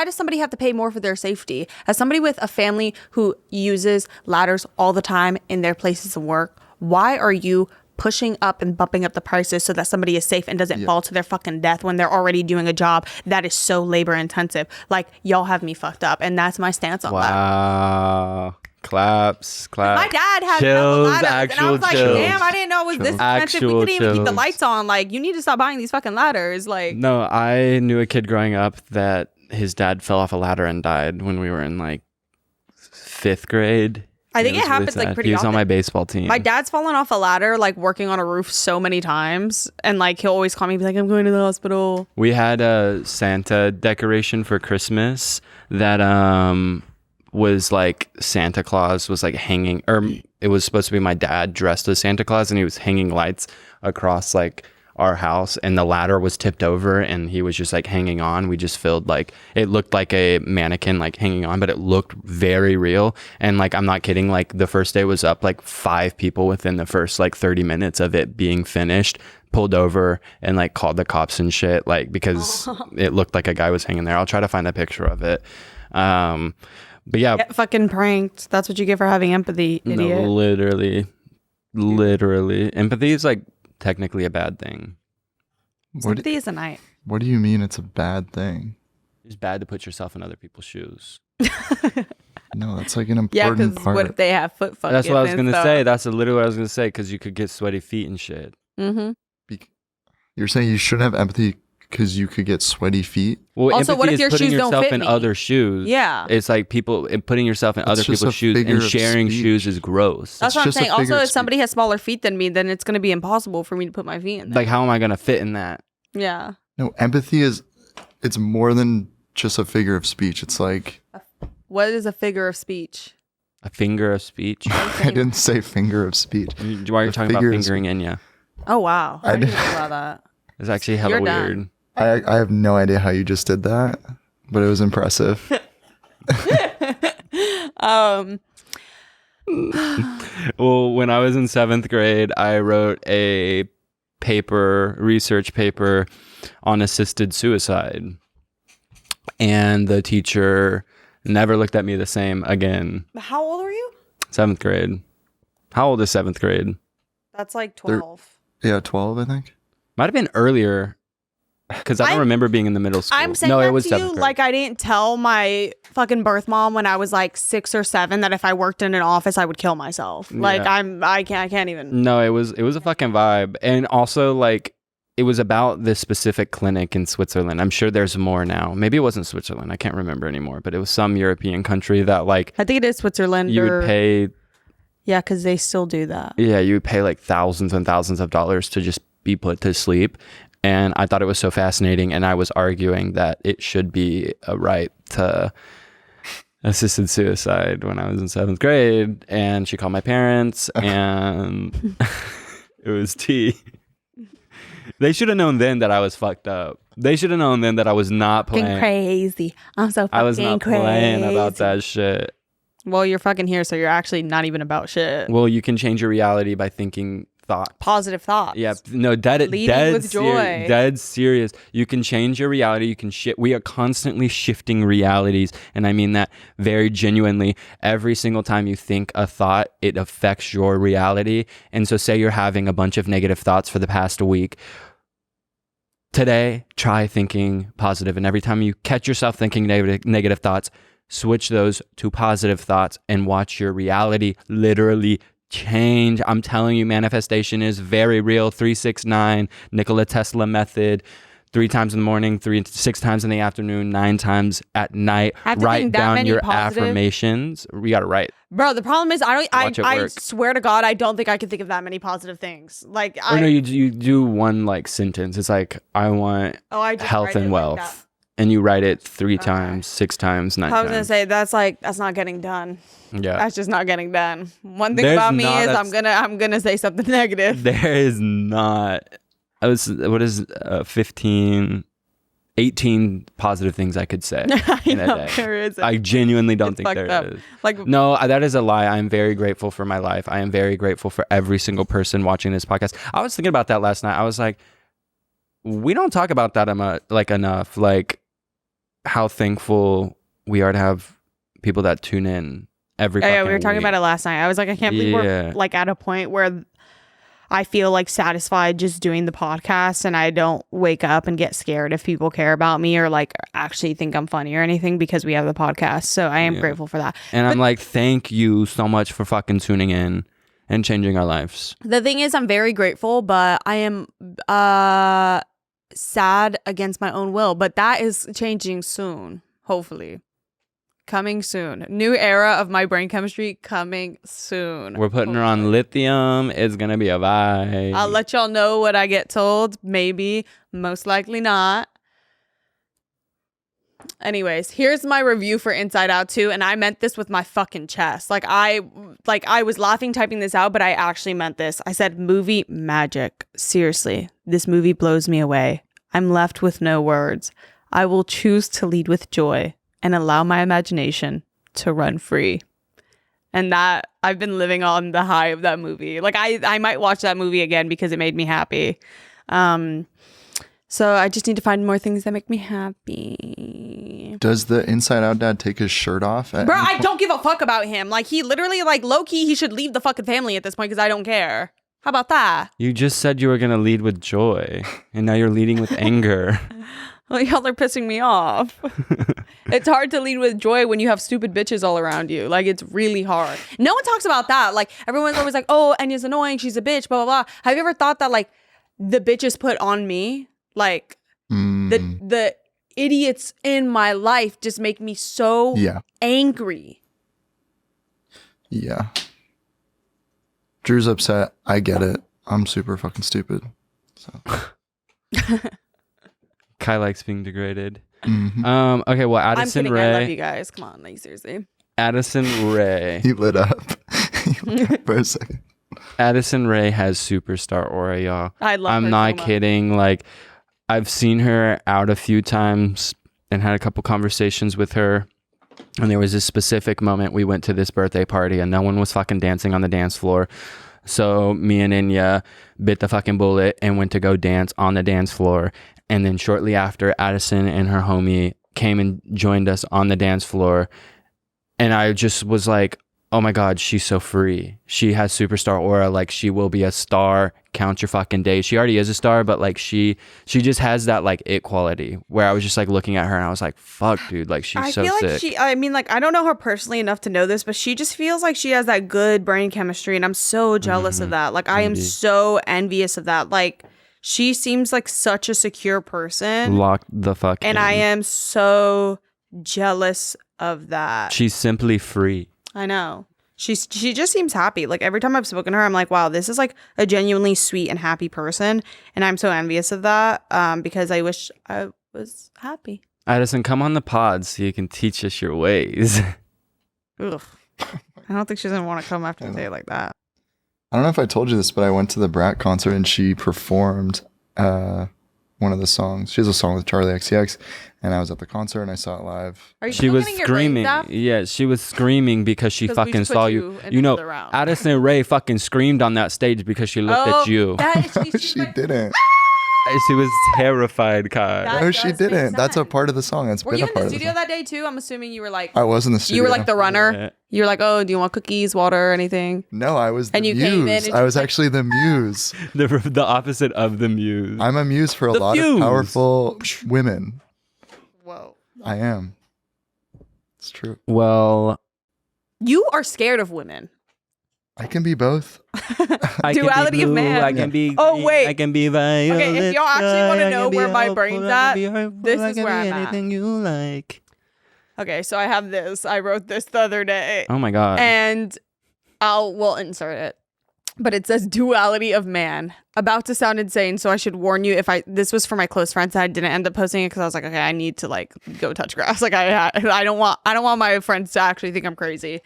does somebody have to pay more for their safety? As somebody with a family who uses ladders all the time in their places of work, why are you pushing up and bumping up the prices so that somebody is safe and doesn't fall to their fucking death when they're already doing a job that is so labor intensive? Like, y'all have me fucked up, and that's my stance on that. Wow. Claps. My dad had chills, ladders, and I was like, chills. damn, I didn't know it was this expensive. We Actual couldn't even keep the chills. lights on. Like, you need to stop buying these fucking ladders. Like, No, I knew a kid growing up that his dad fell off a ladder and died when we were in like 5th grade. I think was it happens really like sad. pretty He was often. on my baseball team. My dad's fallen off a ladder, like working on a roof so many times, and like he'll always call me, and be like, "I'm going to the hospital." We had a Santa decoration for Christmas that was like Santa Claus was like hanging, or it was supposed to be my dad dressed as Santa Claus, and he was hanging lights across like our house, and the ladder was tipped over, and he was just like hanging on. We just filled like, it looked like a mannequin like hanging on, but it looked very real. And like, I'm not kidding, like the first day was up, like 5 people within the first like 30 minutes of it being finished pulled over and like called the cops and shit, like because it looked like a guy was hanging there. I'll try to find a picture of it. But yeah, Get fucking pranked. That's what you get for having empathy, idiot. no, literally empathy is like technically a bad thing. Sympathy is a night. What do you mean it's a bad thing? It's bad to put yourself in other people's shoes. No, that's like an Yeah, important because part. what if they have foot fucking? That's what I was and gonna stuff? say. That's literally what I was gonna say, because you could get sweaty feet and shit. Mm-hmm. You're saying you shouldn't have empathy because you could get sweaty feet? Well, Also, what empathy if your is putting shoes don't yourself fit in me? other shoes. Yeah. It's like putting yourself in That's other just people's a shoes, figure and of sharing speech. shoes is gross. That's what I'm just a saying. Also, figure of if somebody has smaller feet than me, then it's going to be impossible for me to put my feet in there. Like, how am I gonna fit in that? Yeah. No, empathy it's more than just a figure of speech. It's like, What is a figure of speech? A finger of speech. I didn't say finger of speech. Why are you The talking about figure is- fingering Enya? Oh, wow. I I didn't did- think about that. It's actually hella You're done. weird. I have no idea how you just did that, but it was impressive. Well, when I was in 7th grade, I wrote a research paper on assisted suicide. And the teacher never looked at me the same again. How old are you? 7th grade. How old is 7th grade? That's like 12. Yeah, 12, I think. Might have been earlier. Because I don't remember being in the middle school. I'm saying no, that it was to 7th you grade. like I didn't tell my fucking birth mom when I was like 6 or 7 that if I worked in an office I would kill myself. Like Yeah. I can't even. No, it was a fucking vibe. And also like it was about this specific clinic in Switzerland. I'm sure there's more now. Maybe it wasn't Switzerland. I can't remember anymore, but it was some European country that like I think it is Switzerland. you would pay. Yeah, because they still do that. Yeah, you would pay like thousands and thousands of dollars to just be put to sleep. And I thought it was so fascinating. And I was arguing that it should be a right to assisted suicide when I was in 7th grade. And she called my parents and it was tea. They should have known then that I was fucked up. They should have known then that I was not playing. Crazy. I'm so fucking I was not crazy. playing about that shit. Well, you're fucking here, so you're actually not even about shit. Well, you can change your reality by thinking thoughts. Positive thoughts. Yeah, no, dead with joy. Dead serious. You can change your reality. You can we are constantly shifting realities, and I mean that very genuinely. Every single time you think a thought, it affects your reality. And so, say you're having a bunch of negative thoughts for the past week. Today, try thinking positive, and every time you catch yourself thinking negative thoughts, switch those to positive thoughts, and watch your reality literally change. I'm telling you, manifestation is very real. 369 Nikola Tesla method. 3 times in the morning, 6 times in the afternoon, 9 times at night. Write down your affirmations. We gotta write. Bro, the problem is I work. swear to God, I don't think I can think of that many positive things. Like Or no, you do one like sentence. It's like, I want I just health write and it like wealth. that. And you write it 3 times, 6 times, 9 I was times. gonna say that's not getting done. Yeah. That's just not getting done. One thing There's about me not is a- I'm gonna say something negative. There is not. What is 15, 18 positive things I could say in a day. There isn't. I genuinely don't It's think there fucked up. is. Like No, that is a lie. I am very grateful for my life. I am very grateful for every single person watching this podcast. I was thinking about that last night. I was like, we don't talk about that enough. Like how thankful we are to have people that tune in every yeah, we were fucking talking week. about it last night. I was like, I can't believe we're Yeah. like at a point where I feel like satisfied just doing the podcast, and I don't wake up and get scared if people care about me or like actually think I'm funny or anything because we have the podcast. So I am Yeah. grateful for that. And I'm like, thank you so much for fucking tuning in and changing our lives. The thing is, I'm very grateful, but I am sad against my own will. But that is changing soon, hopefully. Coming soon. New era of my brain chemistry coming soon. We're putting her on lithium. It's going to be a vibe. I'll let y'all know what I get told. Maybe, most likely not. Anyways, here's my review for Inside Out 2, and I meant this with my fucking chest. Like I was laughing typing this out, but I actually meant this. I said movie magic. Seriously, this movie blows me away. I'm left with no words. I will choose to lead with joy and allow my imagination to run free. And that I've been living on the high of that movie. Like I might watch that movie again because it made me happy. So I just need to find more things that make me happy. Does the Inside Out dad take his shirt off? Bro, I don't give a fuck about him. Like he literally, like low-key, he should leave the fucking family at this point because I don't care. How about that? You just said you were going to lead with joy, and now you're leading with anger. Well, y'all are pissing me off. It's hard to lead with joy when you have stupid bitches all around you. Like, it's really hard. No one talks about that. Like, everyone's always like, oh, Enya's annoying. She's a bitch, blah, blah, blah. Have you ever thought that, like, the bitches put on me? Like, the idiots in my life just make me so angry. Yeah. Drew's upset. I get it. I'm super fucking stupid. So. Kai likes being degraded. Mm-hmm. Okay, well, I'm Addison kidding. Ray. I love you guys. Come on, like, seriously. Addison Ray. He lit up. For a second. Addison Ray has superstar aura, y'all. I love her I'm so not much. kidding. Like, I've seen her out a few times and had a couple conversations with her. And there was this specific moment we went to this birthday party and no one was fucking dancing on the dance floor. So me and Enya bit the fucking bullet and went to go dance on the dance floor. And then shortly after, Addison and her homie came and joined us on the dance floor. And I just was like, oh my God, she's so free. She has superstar aura. Like, she will be a star. Count your fucking days. She already is a star, but like she just has that like it quality where I was just like looking at her and I was like, fuck, dude, like she's so sick. I mean, like, I don't know her personally enough to know this, but she just feels like she has that good brain chemistry, and I'm so jealous of that. Like, I am so envious of that. Like, she seems like such a secure person. Locked the fuck and in. I am so jealous of that. She's simply free. I know. She just seems happy. Like, every time I've spoken to her, I'm like, wow, this is like a genuinely sweet and happy person. And I'm so envious of that because I wish I was happy. Addison, come on the pod so you can teach us your ways. Ugh. I don't think she's going to want to come after a day like that. I don't know if I told you this, but I went to the Brat concert and she performed one of the songs. She has a song with Charlie XCX, and I was at the concert and I saw it live. Are you She still was getting your screaming. brain zapped? Yeah, she was screaming because she 'Cause we fucking just put saw you you. in You know, another round. Addison Rae fucking screamed on that stage because she looked at you. She didn't. She was terrified, Kai. That No, she does make didn't. That's a sense. part of the song. That's Were been you a in part the of the studio song. that day too? I'm assuming you were like, I was in the studio. you were like the runner. Yeah. You were like, oh, do you want cookies, water, or anything? No, I was the And you muse. came in and I you was like- actually the muse. The opposite of the muse. I'm a muse for a The lot fuse. of powerful women. Whoa. I am. It's true. Well, You are scared of women. I can be both. I can be Duality of blue, man. I can be Oh, green, wait. I can be violet. Okay, if y'all actually wanna I know can be where my hopeful, brain's I can at, be hurtful, this I is can where be I'm at. anything you like. Okay, so I have this. I wrote this the other day. Oh my God. And we'll insert it. But it says duality of man. About to sound insane, so I should warn you if this was for my close friends. I didn't end up posting it because I was like, okay, I need to like go touch grass. Like I don't want my friends to actually think I'm crazy.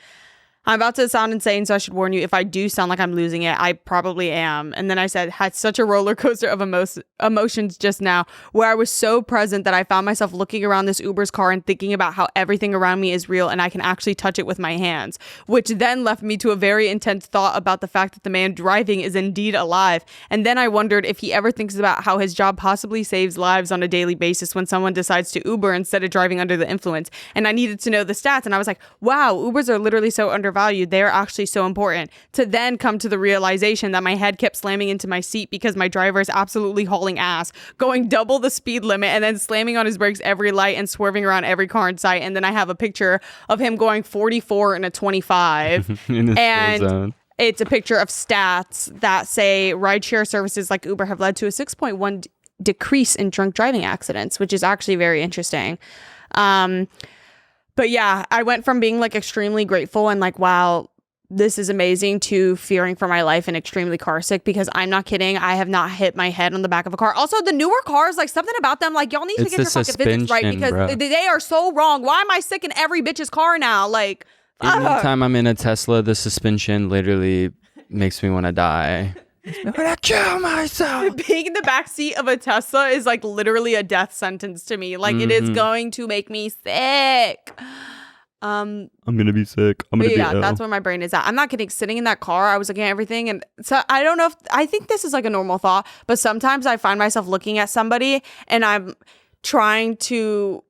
I'm about to sound insane, so I should warn you if I do sound like I'm losing it. I probably am. And then I said, had such a roller coaster of emotions just now, where I was so present that I found myself looking around this Uber's car and thinking about how everything around me is real and I can actually touch it with my hands, which then left me to a very intense thought about the fact that the man driving is indeed alive. And then I wondered if he ever thinks about how his job possibly saves lives on a daily basis when someone decides to Uber instead of driving under the influence. And I needed to know the stats. And I was like, wow, Ubers are literally so undervalued. They're actually so important. To then come to the realization that my head kept slamming into my seat because my driver is absolutely hauling ass, going double the speed limit and then slamming on his brakes every light and swerving around every car in sight. And then I have a picture of him going 44 in a 25. In a and school zone. it's a picture of stats that say rideshare services like Uber have led to a 6.1 decrease in drunk driving accidents, which is actually very interesting. But yeah, I went from being like extremely grateful and like, wow, this is amazing, to fearing for my life and extremely car sick, because I'm not kidding. I have not hit my head on the back of a car. Also, the newer cars, like something about them, like y'all need to It's get your the fucking physics right, suspension, because bro. they are so wrong. Why am I sick in every bitch's car now? Like, fuck. Anytime I'm in a Tesla, the suspension literally makes me want to die. I'm gonna kill myself. Being in the back seat of a Tesla is like literally a death sentence to me. Like, it is going to make me sick. I'm gonna be sick. I'm But gonna yeah, be ill. that's where my brain is at. I'm not kidding. Sitting in that car, I was looking at everything, and so I don't know if I think this is like a normal thought, but sometimes I find myself looking at somebody and I'm trying to,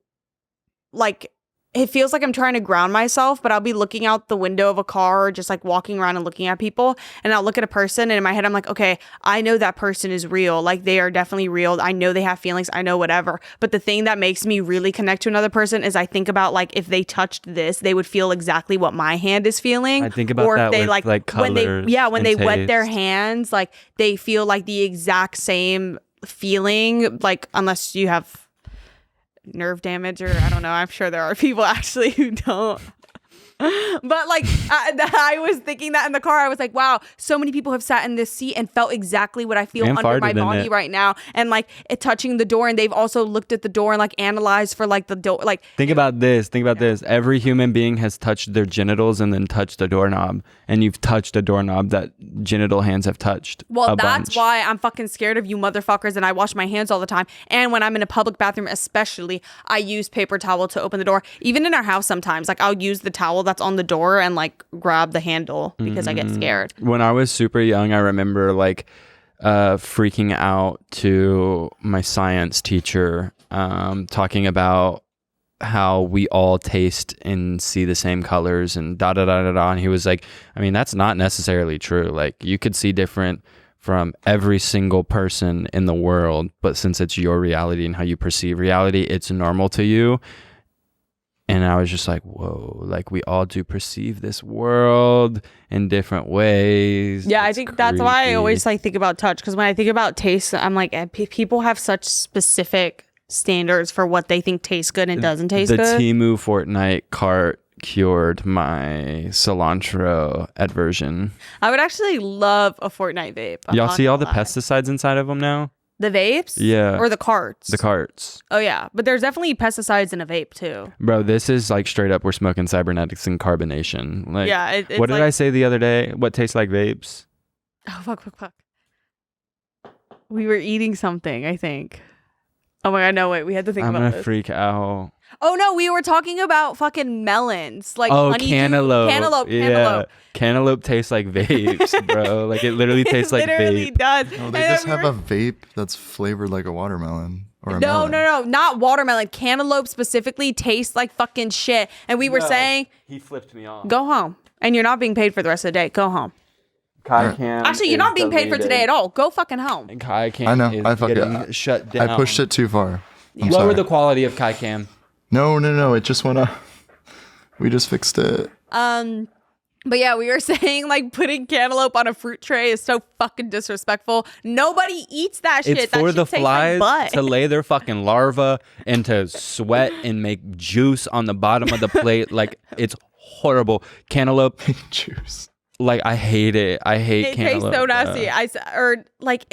like, it feels like I'm trying to ground myself, but I'll be looking out the window of a car or just like walking around and looking at people, and I'll look at a person, and in my head I'm like, okay, I know that person is real. Like, they are definitely real. I know they have feelings. I know whatever. But the thing that makes me really connect to another person is I think about, like, if they touched this, they would feel exactly what my hand is feeling. I think about or if that they with, like, when they colors when and they wet their taste. hands, like they feel like the exact same feeling, like, unless you have nerve damage, or I don't know. I'm sure there are people actually who don't. But like I was thinking that in the car. I was like, wow, so many people have sat in this seat and felt exactly what I feel And under my farted in body it. right now, and like it touching the door, and they've also looked at the door and like analyzed for like the door, like Think about this. Every human being has touched their genitals and then touched a doorknob. And you've touched a doorknob that genital hands have touched. well, a that's bunch. why I'm fucking scared of you motherfuckers, and I wash my hands all the time. And when I'm in a public bathroom especially, I use paper towel to open the door. Even in our house sometimes, like I'll use the towel handle that's on the door and like grab the handle because I get scared. When I was super young, I remember like freaking out to my science teacher, talking about how we all taste and see the same colors and da da da da da. And he was like, I mean, that's not necessarily true. Like you could see different from every single person in the world, but since it's your reality and how you perceive reality, it's normal to you. And I was just like, whoa, like we all do perceive this world in different ways. Yeah, I It's think that's why I creepy. always like think about touch, because when I think about taste, I'm like, people have such specific standards for what they think tastes good and doesn't taste the good. Temu Fortnite cart cured my cilantro aversion. I would actually love a Fortnite vape. I'm Y'all not see all gonna the lie. pesticides inside of them now? The vapes? Yeah. Or the carts? The carts. Oh, yeah. But there's definitely pesticides in a vape, too. Bro, this is like straight up we're smoking cybernetics and carbonation. Like, Yeah. It's what did like, I say the other day? What tastes like vapes? Oh, fuck. We were eating something, I think. Oh my God, no, wait. We had to think I'm about gonna this. freak out. Oh, no. We were talking about fucking melons. Like Oh, honeydew- cantaloupe. Cantaloupe. Cantaloupe tastes like vapes, bro. Like it literally tastes like literally vape. does. No, And they then just we have were- a vape that's flavored like a watermelon or a No, melon. not watermelon. Cantaloupe specifically tastes like fucking shit. And we were saying, He flipped me off. go home. And you're not being paid for the rest of the day. Go home. Kai Cam Actually, you're is not being paid for deleted. today at all. Go fucking home. And Kai Cam I know, is I fucking- getting shut down. I pushed it too far. I'm Lower sorry. the quality of Kai Cam. No, it just went up. We just fixed it. But yeah, we were saying like putting cantaloupe on a fruit tray is so fucking disrespectful. Nobody eats that shit. It's That for shit the tastes flies like to butt. lay their fucking larva and to sweat and make juice on the bottom of the plate. Like it's horrible. Cantaloupe, Juice. like I hate it. I hate It tastes cantaloupe. so nasty.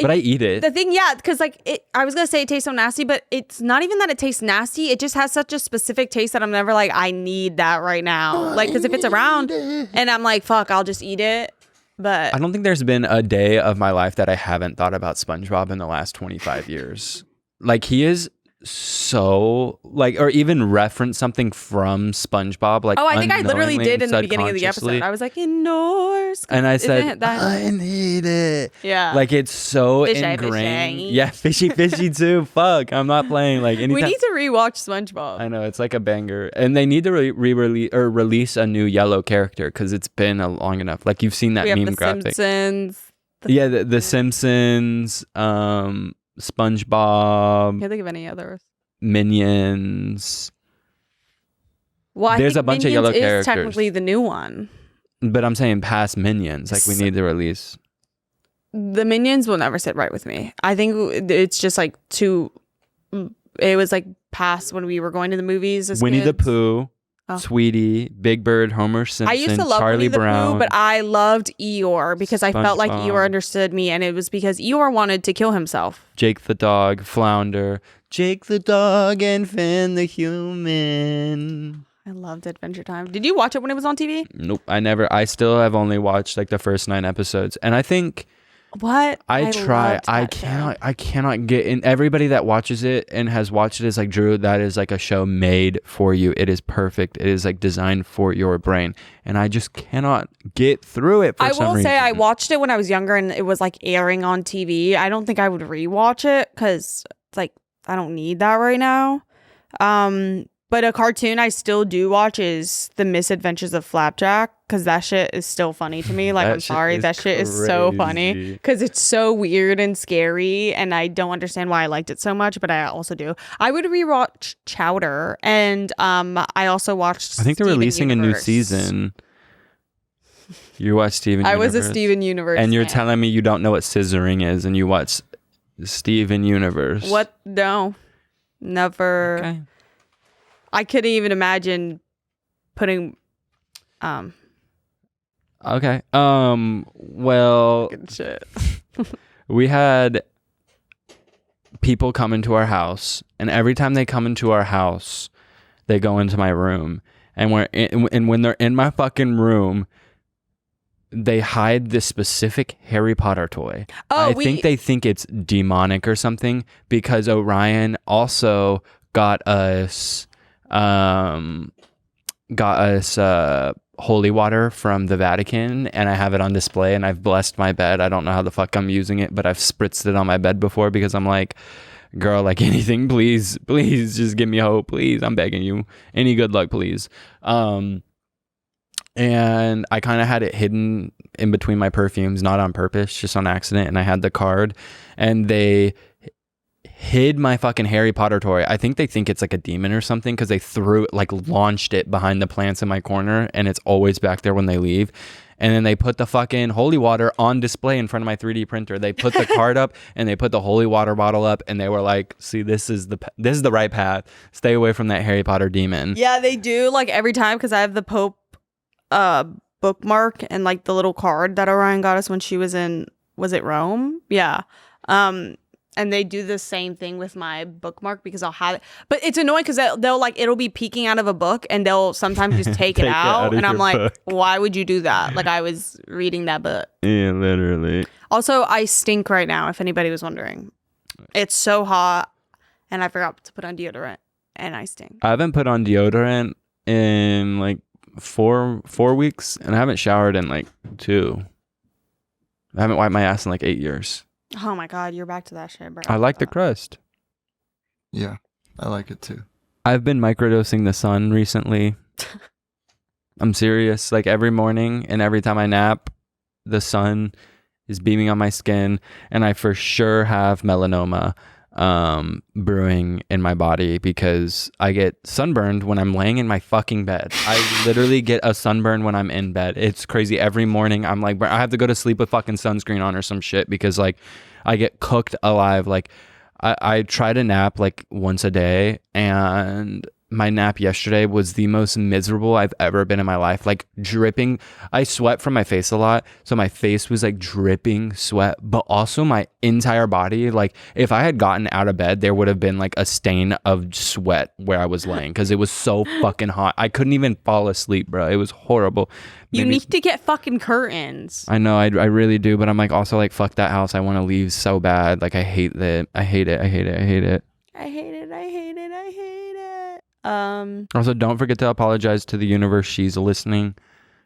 But I eat it. The thing, yeah, because like I was gonna say it tastes so nasty, but it's not even that it tastes nasty. It just has such a specific taste that I'm never like, I need that right now. Like, because if it's around and I'm like, fuck, I'll just eat it. But I don't think there's been a day of my life that I haven't thought about SpongeBob in the last 25 years. Like he is so like, or even reference something from SpongeBob. Like, oh, I think I literally unknowingly did in and the beginning of the subconsciously. episode. I was like, indoors. And I Isn't said, it that- I need it. Yeah. Like it's so Fishy, ingrained. fishy. Yeah, fishy too. Fuck, I'm not playing. Like anytime. we need to rewatch SpongeBob. I know it's like a banger, and they need to release a new yellow character because it's been long enough. Like you've seen that We have meme The graphic. Simpsons. Yeah, the Simpsons, SpongeBob, Can't think of any others. Minions. Well, I There's think a bunch of Minions yellow is characters. technically the new one. But I'm saying past Minions. Like we need to release. The Minions will never sit right with me. I think it's just like too. It was like past when we were going to the movies. As Winnie the kids. Pooh, Oh. Sweetie, Big Bird, Homer Simpson, I used to love Charlie Winnie the Brown. Pooh, but I loved Eeyore because I felt like SpongeBob. Eeyore understood me, and it was because Eeyore wanted to kill himself. Jake the dog, Flounder, Jake the dog, and Finn the human. I loved Adventure Time. Did you watch it when it was on TV? Nope, I still have only watched like the first 9 episodes, and I think What? I try. loved I that show. cannot get in. Everybody that watches it and has watched it is like, Drew, that is like a show made for you. It is perfect. It is like designed for your brain, and I just cannot get through it. For I some will reason. say I watched it when I was younger and it was like airing on TV. I don't think I would rewatch it because it's like I don't need that right now. But a cartoon I still do watch is The Misadventures of Flapjack because that shit is still funny to me. Like, That I'm shit sorry, is that shit is so funny crazy. because it's so weird and scary, and I don't understand why I liked it so much, but I also do. I would rewatch Chowder, and I also watched. I think they're Steven releasing a new Universe. season. You watch Steven I Universe? was a Steven Universe, and you're fan. telling me you don't know what scissoring is, and you watch Steven Universe. What? No, never. Okay. I couldn't even imagine putting. Okay. Well, Good shit. we had people come into our house, and every time they come into our house, they go into my room, and when they're in my fucking room, they hide this specific Harry Potter toy. Oh, I think they think it's demonic or something because Orion also got us got us holy water from the Vatican, and I have it on display, and I've blessed my bed. I don't know how the fuck I'm using it, but I've spritzed it on my bed before because I'm like, girl, like anything, please just give me hope, please. I'm begging you. Any good luck, please. And I kind of had it hidden in between my perfumes, not on purpose, just on accident. And I had the card, and they hid my fucking Harry Potter toy. I think they think it's like a demon or something because they threw it, like launched it behind the plants in my corner, and it's always back there when they leave. And then they put the fucking holy water on display in front of my 3D printer. They put the card up, and they put the holy water bottle up, and they were like, see, this is the right path. Stay away from that Harry Potter demon. Yeah, they do, like every time, because I have the Pope bookmark and like the little card that Orion got us when she was in, was it Rome? Yeah. And they do the same thing with my bookmark because I'll have it. But it's annoying because they'll like, it'll be peeking out of a book, and they'll sometimes just take it out. And I'm like, book. Why would you do that? Like, I was reading that book. Yeah, literally. Also, I stink right now, if anybody was wondering. It's so hot, and I forgot to put on deodorant, and I stink. I haven't put on deodorant in like 4 weeks, and I haven't showered in like 2. I haven't wiped my ass in like 8 years. Oh my God, you're back to that shit, bro. I like the crust. Yeah, I like it too. I've been microdosing the sun recently. I'm serious. Like every morning and every time I nap, the sun is beaming on my skin, and I for sure have melanoma brewing in my body because I get sunburned when I'm laying in my fucking bed. I literally get a sunburn when I'm in bed. It's crazy. Every morning I'm like, I have to go to sleep with fucking sunscreen on or some shit because like I get cooked alive. Like I try to nap like once a day, and my nap yesterday was the most miserable I've ever been in my life. Like dripping. I sweat from my face a lot, so my face was like dripping sweat, but also my entire body. Like if I had gotten out of bed, there would have been like a stain of sweat where I was laying because it was so fucking hot. I couldn't even fall asleep, bro. It was horrible. You need to get fucking curtains. I know, I really do, but I'm like also like, fuck that house. I want to leave so bad. Like I hate it. I hate it. Also, don't forget to apologize to the universe. She's listening.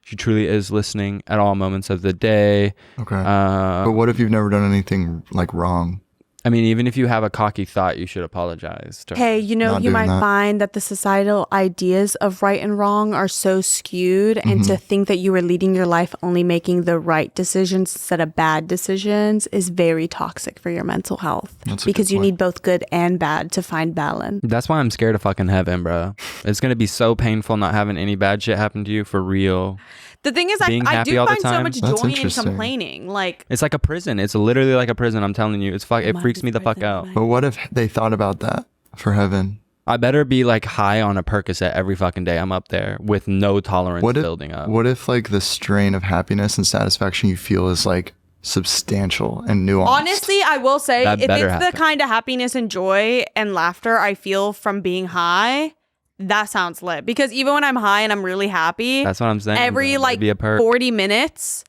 She truly is listening at all moments of the day. Okay. But what if you've never done anything like wrong? I mean, even if you have a cocky thought, you should apologize to her. Hey, you know, you might find that the societal ideas of right and wrong are so skewed, and to think that you are leading your life only making the right decisions instead of bad decisions is very toxic for your mental health. Because you need both good and bad to find balance. That's why I'm scared of fucking heaven, bro. It's going to be so painful not having any bad shit happen to you for real. The thing is, I do find so much joy in complaining. Like, it's like a prison. It's literally like a prison. I'm telling you, it freaks me the fuck out. But what if they thought about that for heaven? I better be like high on a Percocet every fucking day I'm up there with no tolerance building up. What if like the strain of happiness and satisfaction you feel is like substantial and nuanced? Honestly, I will say, if it's the kind of happiness and joy and laughter I feel from being high, that sounds lit. Because even when I'm high and I'm really happy, that's what I'm saying. Every like 40 minutes,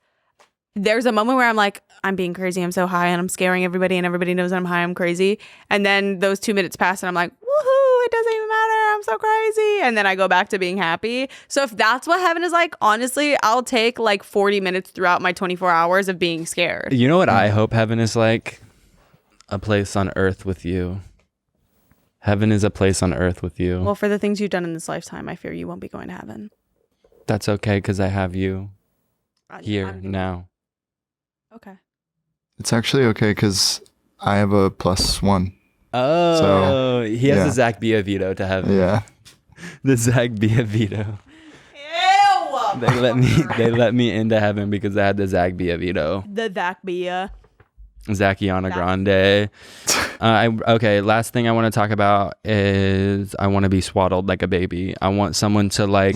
there's a moment where I'm like, I'm being crazy. I'm so high and I'm scaring everybody, and everybody knows I'm high. I'm crazy. And then those 2 minutes pass, and I'm like, woohoo! It doesn't even matter. I'm so crazy. And then I go back to being happy. So if that's what heaven is like, honestly, I'll take like 40 minutes throughout my 24 hours of being scared. You know what I hope heaven is like? A place on earth with you. Heaven is a place on earth with you. Well, for the things you've done in this lifetime, I fear you won't be going to heaven. That's okay, because I have you here now. Okay. It's actually okay because I have a +1. Oh, so, he has the Zach Bia veto to heaven. Yeah. The Zach Bia veto. Ew! They let me into heaven because I had the Zach Bia veto. The Zach Bia. Zakiana Grande. Okay, last thing I want to talk about is I want to be swaddled like a baby. I want someone to like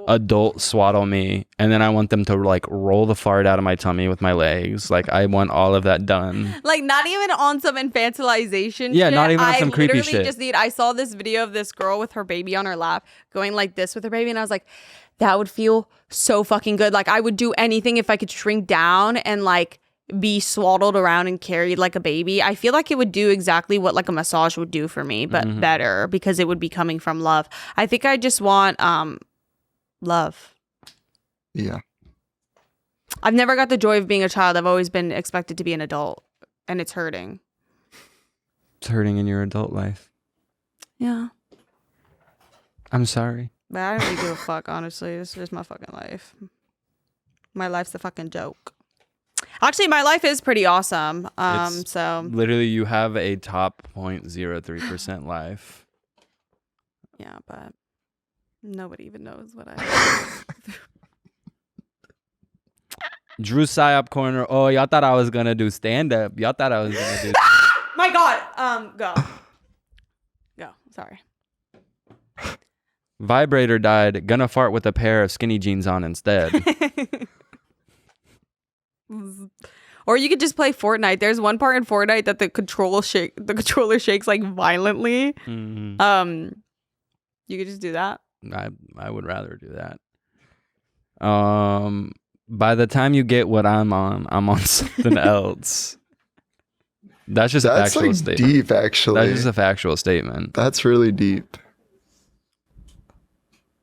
adult swaddle me, and then I want them to like roll the fart out of my tummy with my legs. Like I want all of that done. Like not even on some infantilization Yeah, shit. not even on some creepy shit. I saw this video of this girl with her baby on her lap going like this with her baby, and I was like, that would feel so fucking good. Like I would do anything if I could shrink down and like be swaddled around and carried like a baby. I feel like it would do exactly what like a massage would do for me, but better, because it would be coming from love. I think I just want love. Yeah. I've never got the joy of being a child. I've always been expected to be an adult, and it's hurting. It's hurting in your adult life. Yeah. I'm sorry. But I don't really give a fuck, honestly. This is just my fucking life. My life's a fucking joke. Actually, my life is pretty awesome. It's So literally, you have a top 0.03% life. yeah, but nobody even knows what I have. Drew Psyop corner. Oh, y'all thought I was gonna do stand up. Y'all thought I was gonna do. My God. Go. Go. Sorry. Vibrator died. Gonna fart with a pair of skinny jeans on instead. Or you could just play Fortnite. There's one part in Fortnite that the controller shakes like violently. Mhm. You could just do that. I would rather do that. By the time you get what I'm on something else. That's just a That's factual like statement. deep, actually. That's just a factual statement. That's really deep.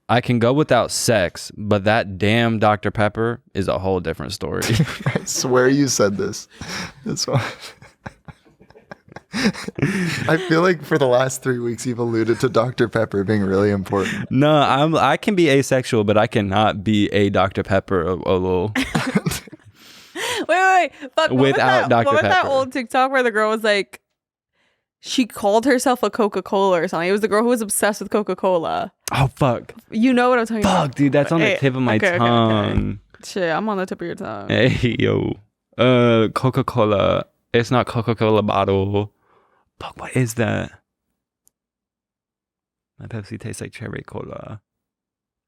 I can go without sex, but that damn Dr. Pepper is a whole different story. I swear you said this. That's why. I feel like for the last 3 weeks you've alluded to Dr. Pepper being really important. No, I can be asexual, but I cannot be a Dr. Pepper a little. Wait. Fuck. Without Dr. What was that Pepper. old TikTok where the girl was like, she called herself a Coca-Cola or something? It was the girl who was obsessed with Coca-Cola. Oh fuck. You know what I'm talking about? Fuck, dude, that's on the Hey, tip of my okay. tongue. Shit, I'm on the tip of your tongue. Hey yo. Coca-Cola. It's not Coca-Cola bottle. Fuck, what is that? My Pepsi tastes like cherry cola.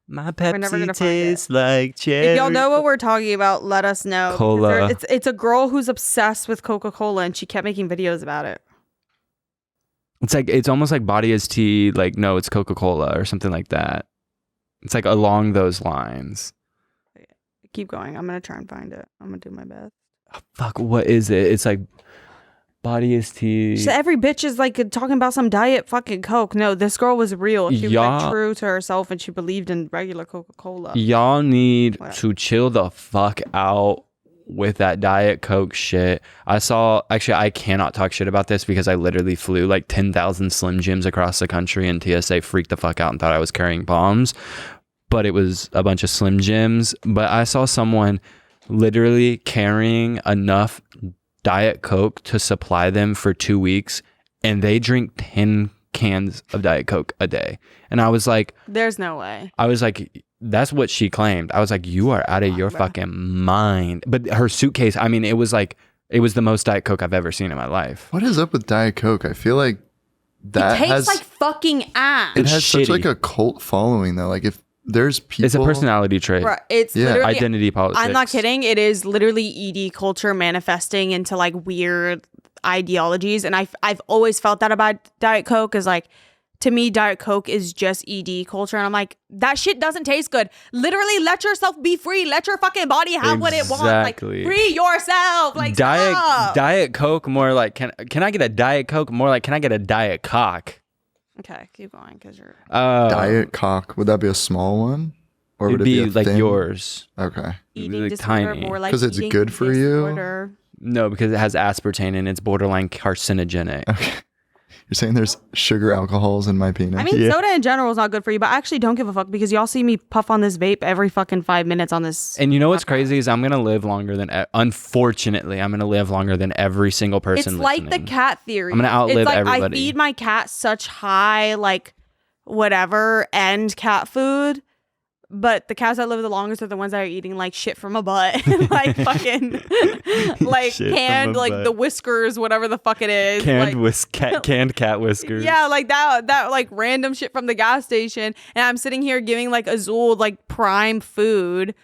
My never gonna Pepsi find tastes like cherry. If y'all know what we're talking about, let us know. because Cola. It's a girl who's obsessed with Coca-Cola, and she kept making videos about it. It's almost like body is tea, like no, it's Coca-Cola or something like that. It's like along those lines. Keep going. I'm gonna try and find it. I'm gonna do my best. Oh, fuck, what is it? It's like body is tea. So every bitch is like talking about some diet fucking Coke. No, this girl was real. She was like Y'all- true to herself, and she believed in regular Coca-Cola. Y'all need What? to chill the fuck out with that Diet Coke shit. Actually, I cannot talk shit about this because I literally flew like 10,000 Slim Jims across the country, and TSA freaked the fuck out and thought I was carrying bombs. But it was a bunch of Slim Jims. But I saw someone literally carrying enough Diet Coke to supply them for 2 weeks, and they drink 10 cans of Diet Coke a day. And I was like, There's no way. that's what she claimed. I was like, you are out of your fucking mind. But her suitcase, I mean, it was the most Diet Coke I've ever seen in my life. What is up with Diet Coke? I feel like that It tastes has like fucking ass. it It's has such shitty. like a cult following though. Like if there's people, It's a personality trait. Right. It's Yeah. literally Identity politics. I'm not kidding. It is literally ED culture manifesting into like weird ideologies, and I've always felt that about Diet Coke. Is like, to me, Diet Coke is just ED culture, and I'm like, that shit doesn't taste good. Literally, let yourself be free. Let your fucking body have what it wants. Like, Exactly. free yourself. Like, stop. Diet Coke, more like can I get a Diet Coke? More like, can I get a Diet Cock? Okay, keep going because you're. Diet Cock. Would that be a small one, or It'd would it be be a like thin? yours. Okay. Eating like disorder, tiny. more like 'Cause it's eating good for you? disorder. No, because it has aspartame and it's borderline carcinogenic. Okay. You're saying there's sugar alcohols in my penis? I mean, Yeah. soda in general is not good for you, but I actually don't give a fuck because y'all see me puff on this vape every fucking 5 minutes on this. And you know what's crazy is I'm gonna live longer than. Unfortunately, I'm gonna live longer than every single person. It's like the listening. cat theory. I'm gonna outlive it's like I everybody. feed my cat such high, like, whatever end cat food, but the cats that live the longest are the ones that are eating like shit from a butt, like fucking, like Shit from canned, a like butt. the whiskers, whatever the fuck it is. Canned cat whiskers. Yeah, like that like random shit from the gas station, and I'm sitting here giving like Azul like prime food.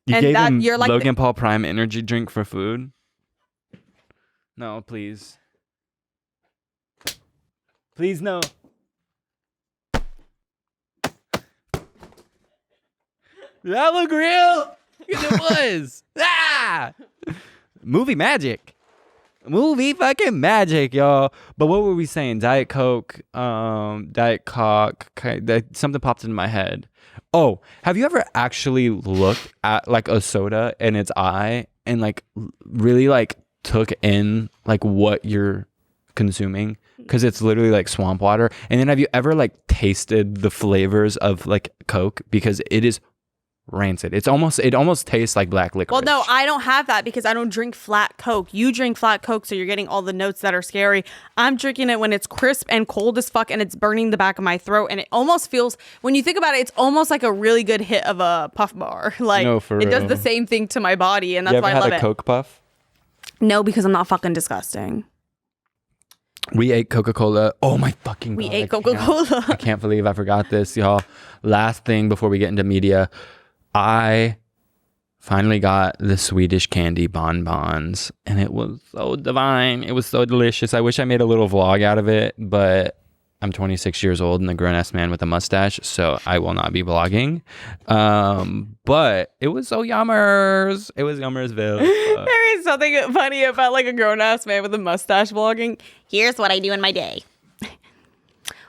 You and gave that him you're like Logan Paul Prime energy drink for food? No, please. Please no. That looked real. 'Cause it was. Ah! Movie magic. Movie fucking magic, y'all. But what were we saying? Diet Coke, Diet Coke. Something popped into my head. Oh, have you ever actually looked at like a soda in its eye and like really like took in like what you're consuming? Because it's literally like swamp water. And then have you ever like tasted the flavors of like Coke? Because it is rancid. It almost tastes like black licorice. Well, no, I don't have that because I don't drink flat Coke. You drink flat Coke, so you're getting all the notes that are scary. I'm drinking it when it's crisp and cold as fuck, and it's burning the back of my throat. And it almost feels, when you think about it, it's almost like a really good hit of a Puff bar. Like, No, for it does real. the same thing to my body, and that's you ever why I had love a it. Coke Puff? No, because I'm not fucking disgusting. We ate Coca-Cola. Oh my fucking We God. ate Coca-Cola. I can't believe I forgot this, y'all. Last thing before we get into media. I finally got the Swedish candy bonbons, and it was so divine. It was so delicious. I wish I made a little vlog out of it, but I'm 26 years old and a grown-ass man with a mustache, so I will not be vlogging. But it was so yummers. It was yummersville. There is something funny about like a grown-ass man with a mustache vlogging. Here's what I do in my day.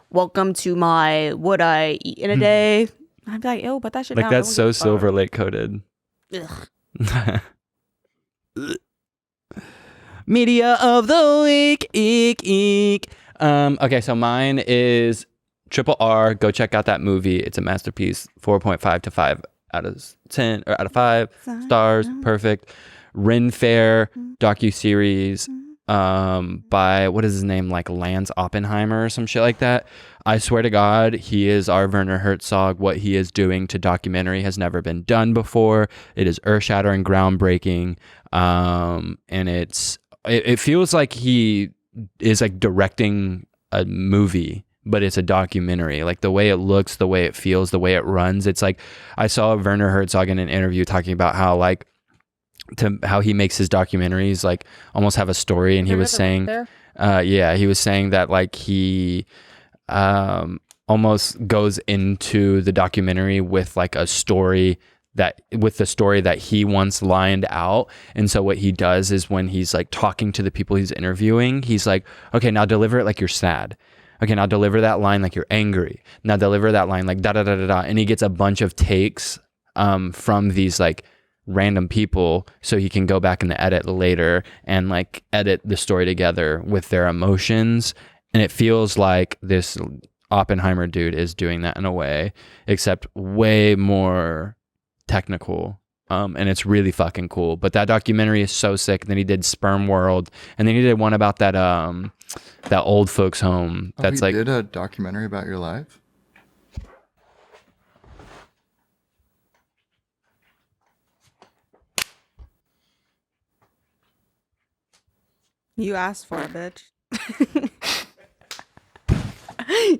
Welcome to my what I eat in a day. I'd be like, yo, but that shit Like down. that's No one so gives a fuck. Silver Lake coated. Ugh. Media of the week. Eek, eek. Okay, so mine is Triple R. Go check out that movie. It's a masterpiece. 4.5 to 5 out of 10 or out of 5 stars. Perfect. Ren Fair docuseries by what is his name, like Lance Oppenheimer or some shit like that. I swear to God, he is our Werner Herzog. What he is doing to documentary has never been done before. It is earth-shattering, groundbreaking, and it feels like he is like directing a movie, but it's a documentary. Like the way it looks, the way it feels, the way it runs. It's like I saw Werner Herzog in an interview talking about how like how he makes his documentaries like almost have a story, and he was saying he was saying that like he almost goes into the documentary with like a story that he once lined out. And so what he does is when he's like talking to the people he's interviewing, he's like, okay, now deliver it like you're sad. Okay, now deliver that line like you're angry. Now deliver that line like da da da da da. And he gets a bunch of takes from these like random people, so he can go back in the edit later and like edit the story together with their emotions. And it feels like this Oppenheimer dude is doing that in a way, except way more technical. And it's really fucking cool. But that documentary is so sick. Then he did Sperm World, and then he did one about that that old folks home. That's he like did a documentary about your life. You asked for it, bitch.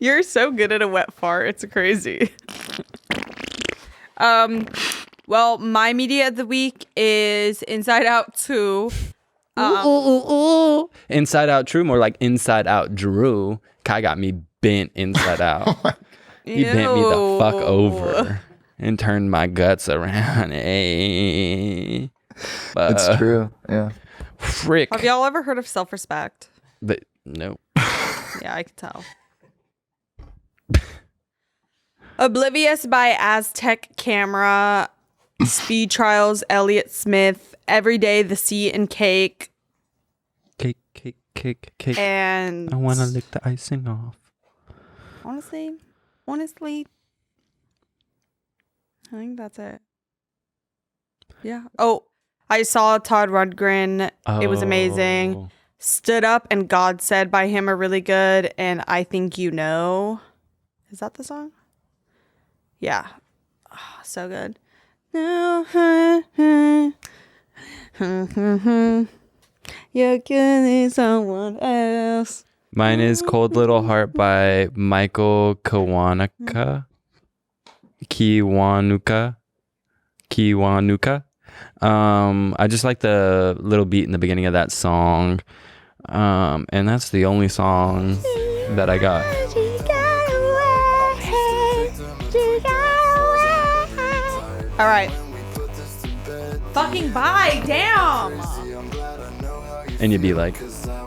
You're so good at a wet fart. It's crazy. Well, my media of the week is Inside Out 2. Inside Out True, more like Inside Out Drew. Kai got me bent inside out. He bent me the fuck over and turned my guts around. Hey. It's true. Yeah. Frick. Have y'all ever heard of self-respect? But no. Yeah, I can tell. Oblivious by Aztec Camera. Speed Trials, Elliott Smith. Every Day, The Sea and Cake. Cake, cake, cake, cake. And I want to lick the icing off. honestly, I think that's it. Yeah. Oh, I saw Todd Rundgren. It was amazing. Oh. Stood Up and God Said by him are really good. And I Think You Know. Is that the song? Yeah. Oh, so good. You're killing someone else. Mine is Cold Little Heart by Michael Kiwanuka. I just like the little beat in the beginning of that song. And that's the only song that I got. All right. Fucking bye. Damn. And you'd be like, Cause I